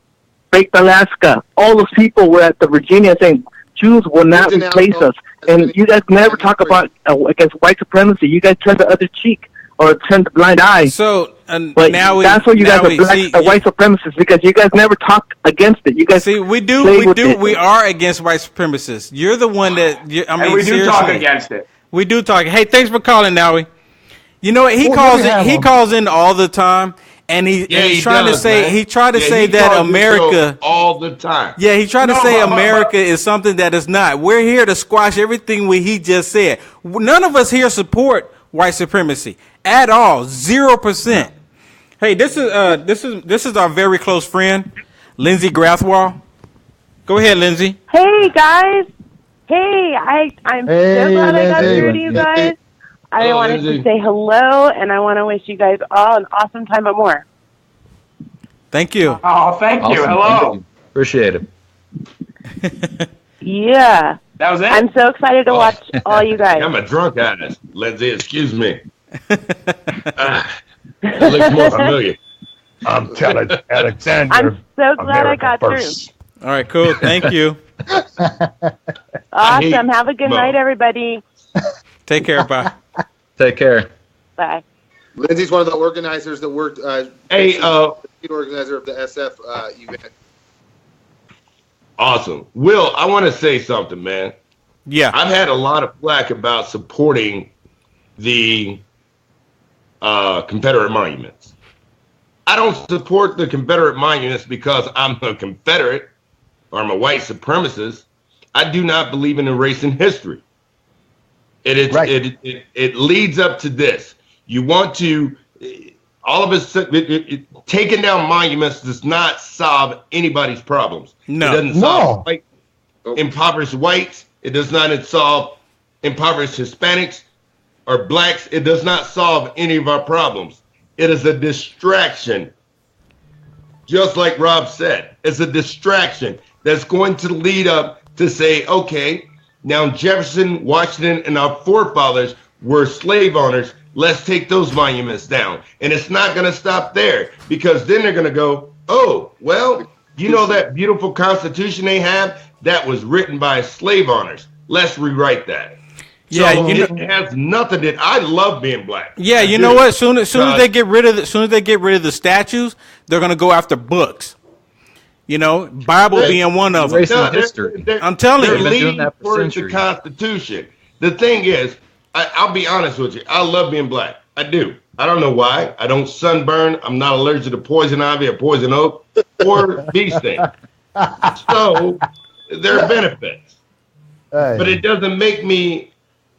Baked Alaska, all those people were at the Virginia saying Jews will not replace us. And you guys never talk about against white supremacy. You guys turn the other cheek or turn the blind eye. So, but now that's why you guys are white supremacists, because you guys never talk against it. You guys we are against white supremacists. You're the one that I mean, and we do seriously, talk against it. We do talk. Hey, thanks for calling, Naui. You know what? He calls in all the time. And he's trying to say, he tried to say that America all the time. Yeah, he tried to say America is something that is not. We're here to squash everything he just said. None of us here support white supremacy at all. 0%. Hey, this is our very close friend, Lindsay Grathwall. Go ahead, Lindsay. Hey guys. Hey, I'm so glad I got through to you guys. I wanted to say hello, and I want to wish you guys all an awesome time at MOAR. Thank you. Oh, thank you. Awesome. Hello. Thank you. Appreciate it. Yeah. That was it? I'm so excited to watch all you guys. I'm a drunk ass, Lindsay. Excuse me. It looks more familiar. I'm telling Alexander. I'm so glad I got first. through. All right, cool. Thank you. Awesome. Have a good night, everybody. Take care. Bye. Take care. Bye. Lindsay's one of the organizers that worked. The organizer of the SF event. Awesome. Will, I want to say something, man. Yeah. I've had a lot of flack about supporting the Confederate monuments. I don't support the Confederate monuments because I'm a Confederate or I'm a white supremacist. I do not believe in erasing history. It leads up to this. You want to, all of us, taking down monuments does not solve anybody's problems. No. It doesn't solve impoverished whites. It does not solve impoverished Hispanics or blacks. It does not solve any of our problems. It is a distraction. Just like Rob said, it's a distraction that's going to lead up to say, okay, now Jefferson, Washington, and our forefathers were slave owners. Let's take those monuments down. And it's not going to stop there, because then they're going to go, oh, well, you know that beautiful Constitution they have? That was written by slave owners. Let's rewrite that. Yeah, so it has nothing that I love being black. Yeah, you know what? Soon as they get rid of the statues, they're going to go after books. You know, Bible being one of them. I'm telling you, they're leading towards the Constitution. The thing is, I'll be honest with you. I love being black. I do. I don't know why. I don't sunburn. I'm not allergic to poison ivy or poison oak or bee sting. So there are benefits, but it doesn't make me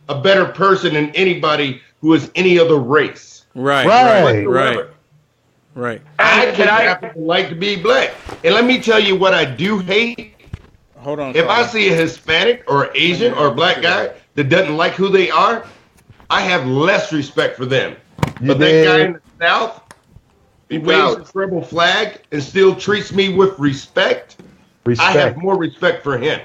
a better person than anybody who is any other race. Right. I just happen to like to be black. And let me tell you what I do hate. Hold on. If I see a Hispanic or Asian or a black guy that doesn't like who they are, I have less respect for them. But that guy in the South, he waves his rebel flag and still treats me with respect. I have more respect for him.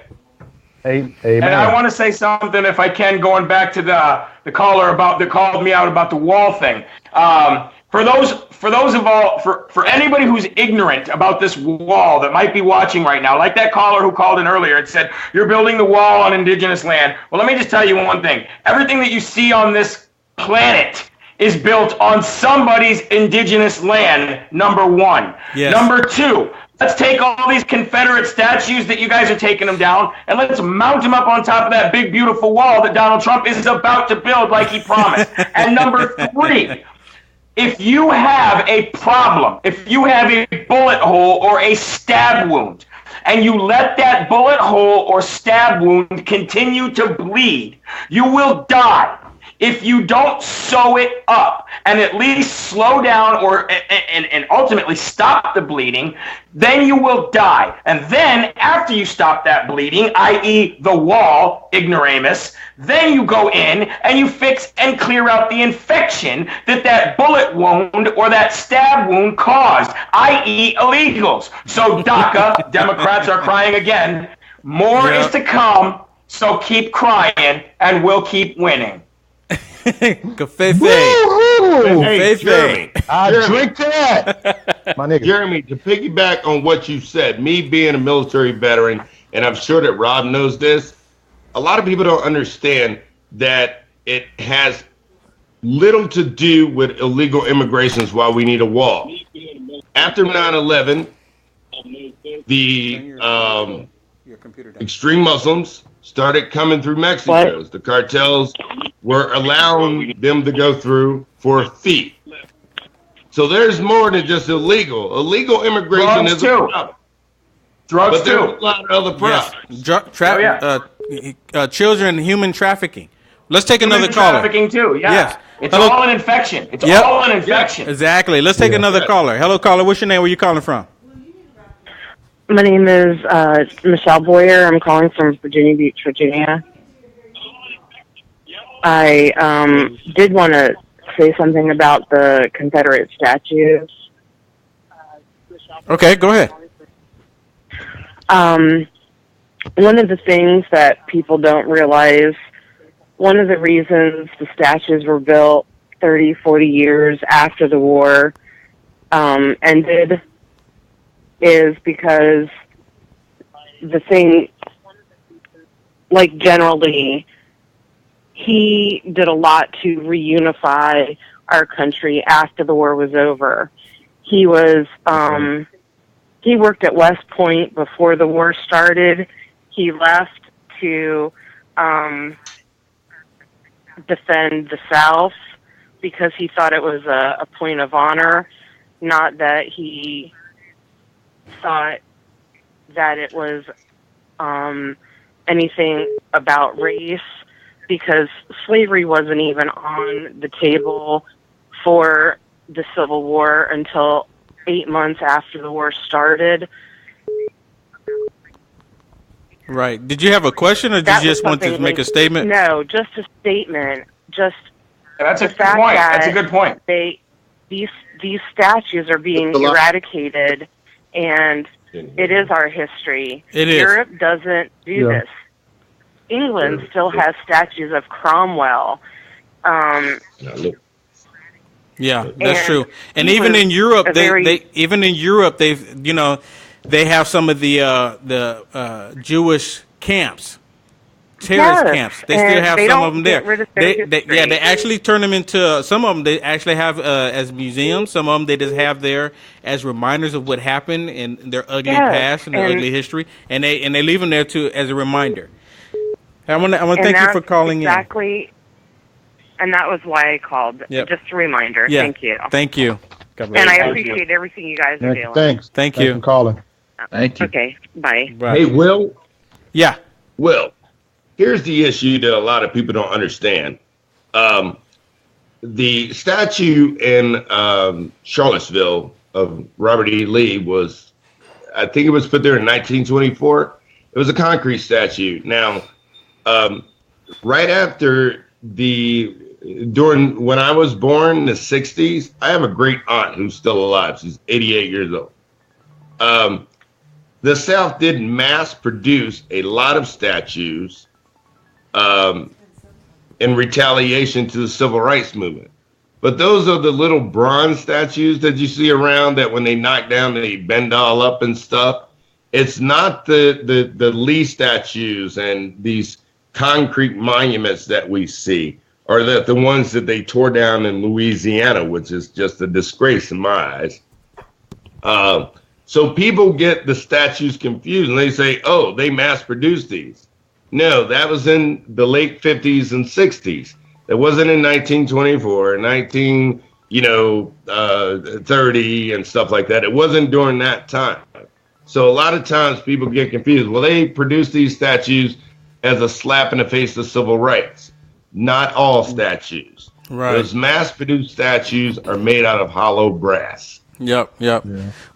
And I want to say something, if I can, going back to the caller that called me out about the wall thing. For anybody who's ignorant about this wall that might be watching right now, like that caller who called in earlier and said, you're building the wall on indigenous land. Well, let me just tell you one thing. Everything that you see on this planet is built on somebody's indigenous land, number one. Yes. Number two, let's take all these Confederate statues that you guys are taking them down, and let's mount them up on top of that big, beautiful wall that Donald Trump is about to build like he promised. And number three, If you have a problem, if you have a bullet hole or a stab wound, and you let that bullet hole or stab wound continue to bleed, you will die. If you don't sew it up and at least slow down and ultimately stop the bleeding, then you will die. And then after you stop that bleeding, i.e. the wall, ignoramus, then you go in and you fix and clear out the infection that bullet wound or that stab wound caused, i.e. illegals. So DACA, Democrats are crying again. More is to come, so keep crying and we'll keep winning. Cafefe. Hey, Jeremy, drink to that. My nigga. Jeremy, to piggyback on what you said, me being a military veteran, and I'm sure that Rob knows this, a lot of people don't understand that it has little to do with illegal immigrations why we need a wall. After 9/11, the extreme Muslims started coming through Mexico. What? The cartels were allowing them to go through for a fee. So there's more than just illegal. Illegal immigration is a problem. Drugs but there's a lot of other problems. Yes. Children, human trafficking. Let's take another caller. Trafficking too. Yeah. Yes. It's all an infection. It's all an infection. Exactly. Let's take another caller. Hello, caller. What's your name? Where you calling from? My name is Michelle Boyer. I'm calling from Virginia Beach, Virginia. I did want to say something about the Confederate statues. Okay, go ahead. One of the things that people don't realize, one of the reasons the statues were built 30, 40 years after the war ended is because the thing, like General Lee, he did a lot to reunify our country after the war was over. He was, he worked at West Point before the war started. He left to defend the South because he thought it was a point of honor, not that he thought that it was anything about race, because slavery wasn't even on the table for the Civil War until 8 months after the war started. Right. Did you have a question, or did you just want to make a statement? No, just a statement. Just that's a good point. That's a good point. These statues are being eradicated, and it is our history. It is. Europe doesn't do this. England still has statues of Cromwell. Yeah, that's true. And even in Europe, they have some of the Jewish camps, terrorist camps. They still have some of them there. They actually turn them into, some of them they actually have as museums. Some of them they just have there as reminders of what happened in their ugly past and their ugly history, and they leave them there as a reminder. I want to thank you for calling in. And that was why I called. Yep. Just a reminder. Yeah. Thank you. Thank you. And I appreciate everything you guys are doing. Thanks. Thank you for calling. Thank you. Okay. Bye. Hey, Will. Yeah. Will, here's the issue that a lot of people don't understand. The statue in Charlottesville of Robert E. Lee was, I think it was put there in 1924. It was a concrete statue. Now, right after during when I was born in the 60s, I have a great aunt who's still alive. She's 88 years old. The South did mass produce a lot of statues in retaliation to the civil rights movement. But those are the little bronze statues that you see around that when they knock down, they bend all up and stuff. It's not the Lee statues and these concrete monuments that we see, or the ones that they tore down in Louisiana, which is just a disgrace in my eyes. So people get the statues confused and they say, oh, they mass produced these. No, that was in the late 50s and 60s. It wasn't in 1924, 30 and stuff like that. It wasn't during that time. So a lot of times people get confused. Well, they produce these statues as a slap in the face of civil rights. Not all statues. Right. Those mass-produced statues are made out of hollow brass. Yep. Yeah.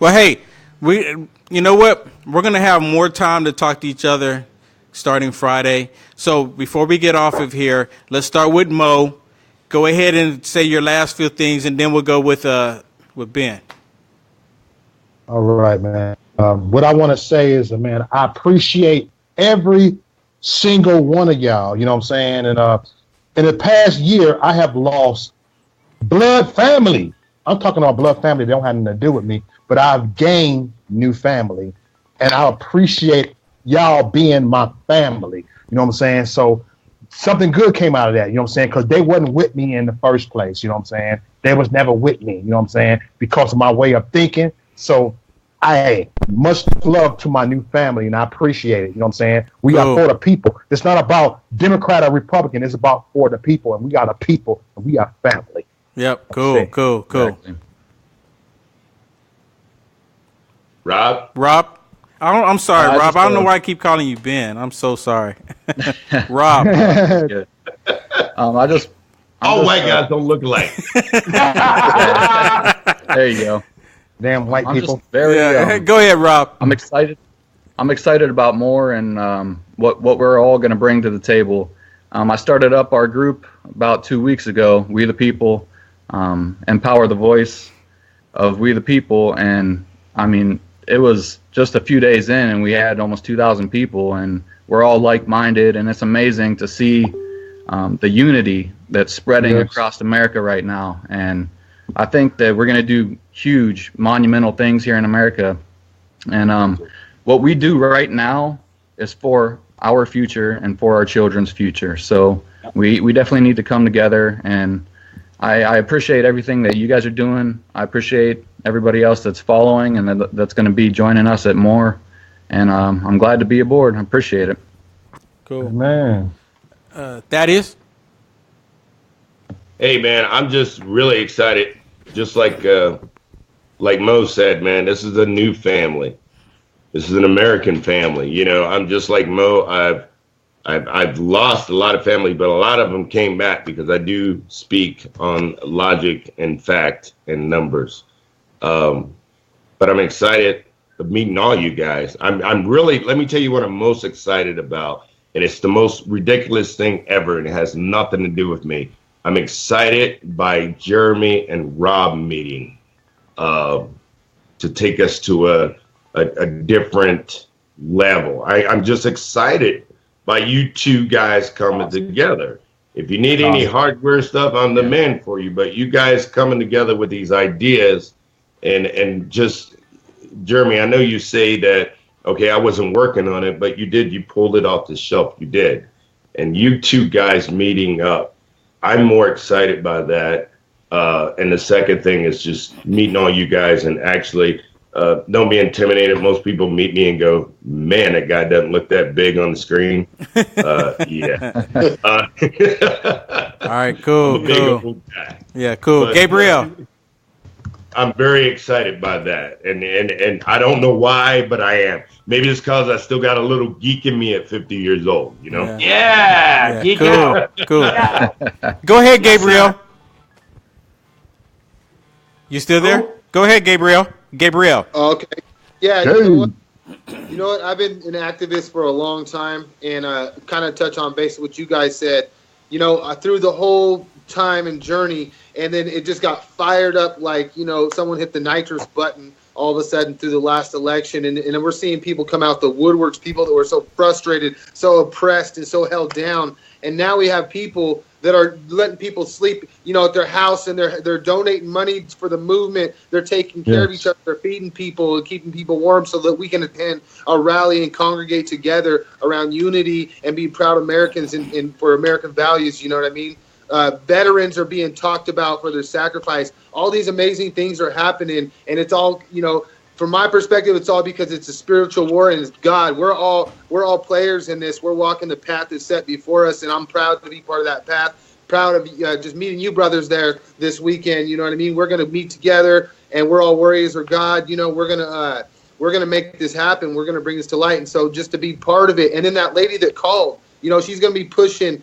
Well, hey, you know what? We're going to have more time to talk to each other starting Friday. So before we get off of here, let's start with Mo. Go ahead and say your last few things, and then we'll go with Ben. All right, man. What I want to say is, man, I appreciate every single one of y'all. You know what I'm saying? And in the past year, I have lost blood family. I'm talking about blood family. They don't have anything to do with me, but I've gained new family, and I appreciate y'all being my family. You know what I'm saying? So something good came out of that. You know what I'm saying? Because they wasn't with me in the first place. You know what I'm saying? They was never with me. You know what I'm saying? Because of my way of thinking. So I much love to my new family, and I appreciate it. You know what I'm saying? We are for the people. It's not about Democrat or Republican. It's about for the people, and we are the people, and we are family. Yep. Cool. Exactly. Rob? I'm sorry, Rob. I don't know why I keep calling you Ben. I'm so sorry. Rob. All white guys don't look alike. There you go. Damn white people. Go ahead, Rob. I'm excited about MOAR and what we're all going to bring to the table. I started up our group about 2 weeks ago, We the People, empower the voice of We the People. And I mean, it was just a few days in and we had almost 2,000 people, and we're all like-minded, and it's amazing to see the unity that's spreading across America right now. And I think that we're going to do huge, monumental things here in America. And what we do right now is for our future and for our children's future. So we definitely need to come together, and I appreciate everything that you guys are doing. I appreciate everybody else that's following and that's going to be joining us at MOAR. And I'm glad to be aboard. I appreciate it. Cool. Man. That is? Hey, man, I'm just really excited. Just like Mo said, man, this is a new family. This is an American family. You know, I'm just like Mo. I've lost a lot of family, but a lot of them came back because I do speak on logic and fact and numbers. But I'm excited of meeting all you guys. I'm really, let me tell you what I'm most excited about. And it's the most ridiculous thing ever, and it has nothing to do with me. I'm excited by Jeremy and Rob meeting to take us to a different level. I'm just excited by you two guys coming together. If you need any hardware stuff, I'm the man for you. But you guys coming together with these ideas and just, Jeremy, I know you say that, okay, I wasn't working on it, but you did. You pulled it off the shelf. You did. And you two guys meeting up, I'm more excited by that. And the second thing is just meeting all you guys and actually don't be intimidated. Most people meet me and go, man, that guy doesn't look that big on the screen. Yeah. All right, cool. Yeah, cool. But, Gabriel. I'm very excited by that. And I don't know why, but I am. Maybe it's because I still got a little geek in me at 50 years old, you know? Yeah. Geek out. Cool. Go ahead, Gabriel. You still there? Go ahead, Gabriel. Okay. Yeah. You know what? I've been an activist for a long time, and kind of touch on basically what you guys said. You know, through the whole time and journey, and then it just got fired up like, you know, someone hit the nitrous button all of a sudden through the last election, and we're seeing people come out the woodworks, people that were so frustrated, so oppressed, and so held down. And now we have people that are letting people sleep, you know, at their house, and they're donating money for the movement. They're taking care of each other. They're feeding people and keeping people warm so that we can attend a rally and congregate together around unity and be proud Americans and for American values. You know what I mean? Veterans are being talked about for their sacrifice. All these amazing things are happening, and it's all, you know, from my perspective, it's all because it's a spiritual war and it's God. We're all players in this. We're walking the path that's set before us, and I'm proud to be part of that path. proud of just meeting you brothers there this weekend. You know what I mean? We're going to meet together, and we're all warriors of God. You know, we're gonna make this happen. We're gonna bring this to light. And so just to be part of it, and then that lady that called, you know, she's gonna be pushing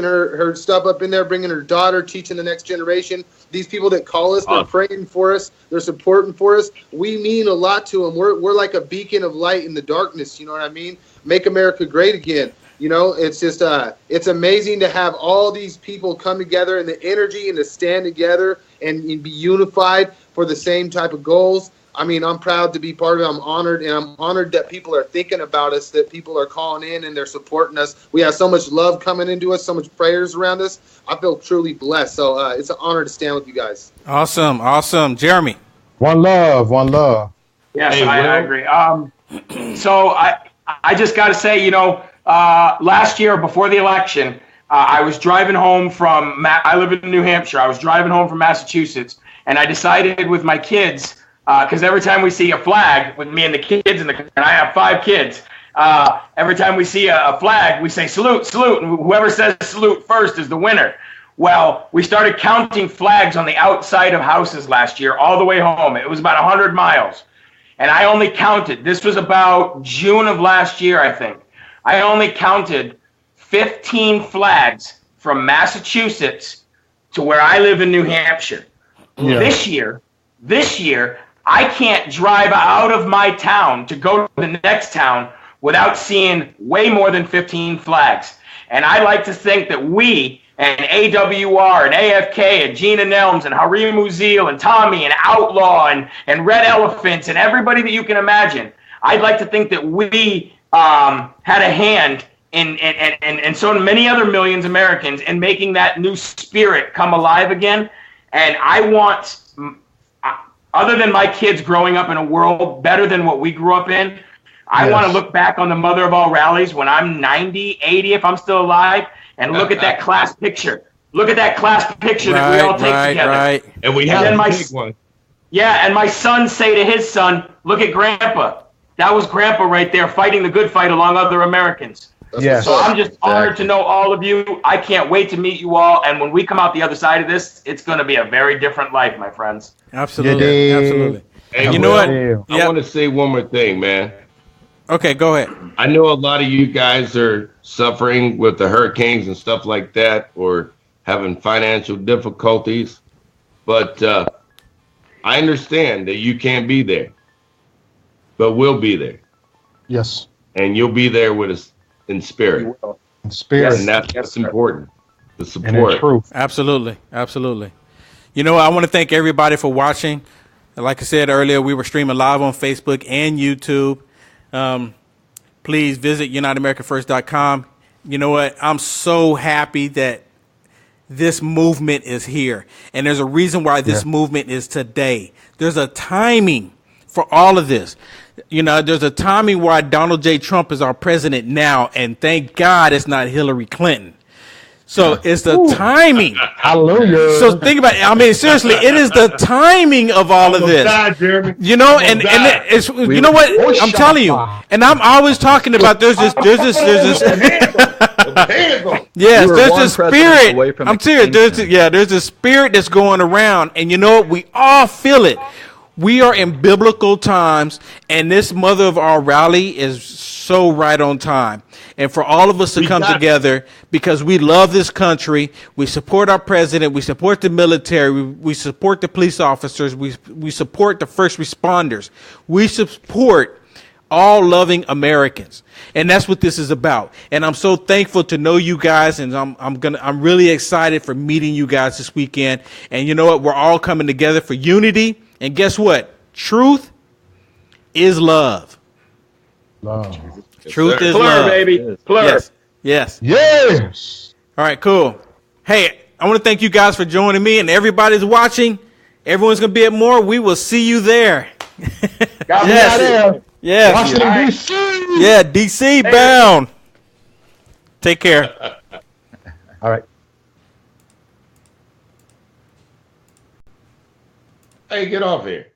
her stuff up in there, bringing her daughter, teaching the next generation. These people that call us, they're praying for us, they're supporting for us. We mean a lot to them. We're like a beacon of light in the darkness. You know what I mean? Make America great again. You know, it's just it's amazing to have all these people come together, and the energy, and to stand together and be unified for the same type of goals. I mean, I'm proud to be part of it. I'm honored, and I'm honored that people are thinking about us, that people are calling in and they're supporting us. We have so much love coming into us, so much prayers around us. I feel truly blessed. So it's an honor to stand with you guys. Awesome. Jeremy. One love. Yes, I agree. So I just got to say, you know, last year before the election, I was driving home from, I live in New Hampshire. I was driving home from Massachusetts, and I decided with my kids, because every time we see a flag with me and the kids, and I have 5 kids, every time we see a flag, we say salute, and whoever says salute first is the winner. Well, we started counting flags on the outside of houses last year all the way home. It was about 100 miles. And I only counted, this was about June of last year, I think. I only counted 15 flags from Massachusetts to where I live in New Hampshire. Yeah. This year, I can't drive out of my town to go to the next town without seeing way more than 15 flags. And I like to think that we, and AWR, and AFK, and Gina Nelms, and Harim Uziel, and Tommy, and Outlaw, and Red Elephants, and everybody that you can imagine, I'd like to think that we had a hand in so many other millions of Americans in making that new spirit come alive again. And I want, other than my kids growing up in a world better than what we grew up in, I want to look back on the mother of all rallies when I'm 90, 80, if I'm still alive, and look at that class picture. Look at that class picture that we all take together. Right. And we have a big one. Yeah, and my son say to his son, look at Grandpa. That was Grandpa right there fighting the good fight along other Americans. Yes. So I'm just honored to know all of you. I can't wait to meet you all. And when we come out the other side of this, it's going to be a very different life, my friends. Absolutely. Hey, you know what? I want to say one more thing, man. Okay, go ahead. I know a lot of you guys are suffering with the hurricanes and stuff like that, or having financial difficulties, but I understand that you can't be there, but we'll be there. Yes. And you'll be there with us in spirit. In spirit. And that's important. The support. And in truth. Absolutely. You know, I want to thank everybody for watching. Like I said earlier, we were streaming live on Facebook and YouTube. Please visit UnitedAmericaFirst.com. You know what? I'm so happy that this movement is here. And there's a reason why this movement is today. There's a timing for all of this. You know, there's a timing why Donald J. Trump is our president now. And thank God it's not Hillary Clinton. So it's the timing. Hallelujah. So think about it. I mean, seriously, it is the timing of all of this. You know, and it's, you know what? I'm telling you. And I'm always talking about there's this yes, there's this spirit. I'm serious. There's a spirit that's going around, and you know what? We all feel it. We are in biblical times, and this mother of our rally is so right on time. And for all of us to come together because we love this country, we support our president, we support the military, we support the police officers, we support the first responders, we support all loving Americans. And that's what this is about. And I'm so thankful to know you guys, and I'm really excited for meeting you guys this weekend. And you know what? We're all coming together for unity. And guess what? Truth is love. Love. Truth is Plur, love. baby. Plur. Yes. All right, cool. Hey, I want to thank you guys for joining me, and everybody's watching. Everyone's going to be at MOAR. We will see you there. God bless you. Yes. Washington, D.C. Yeah, D.C. bound. Take care. All right. Hey, get off here.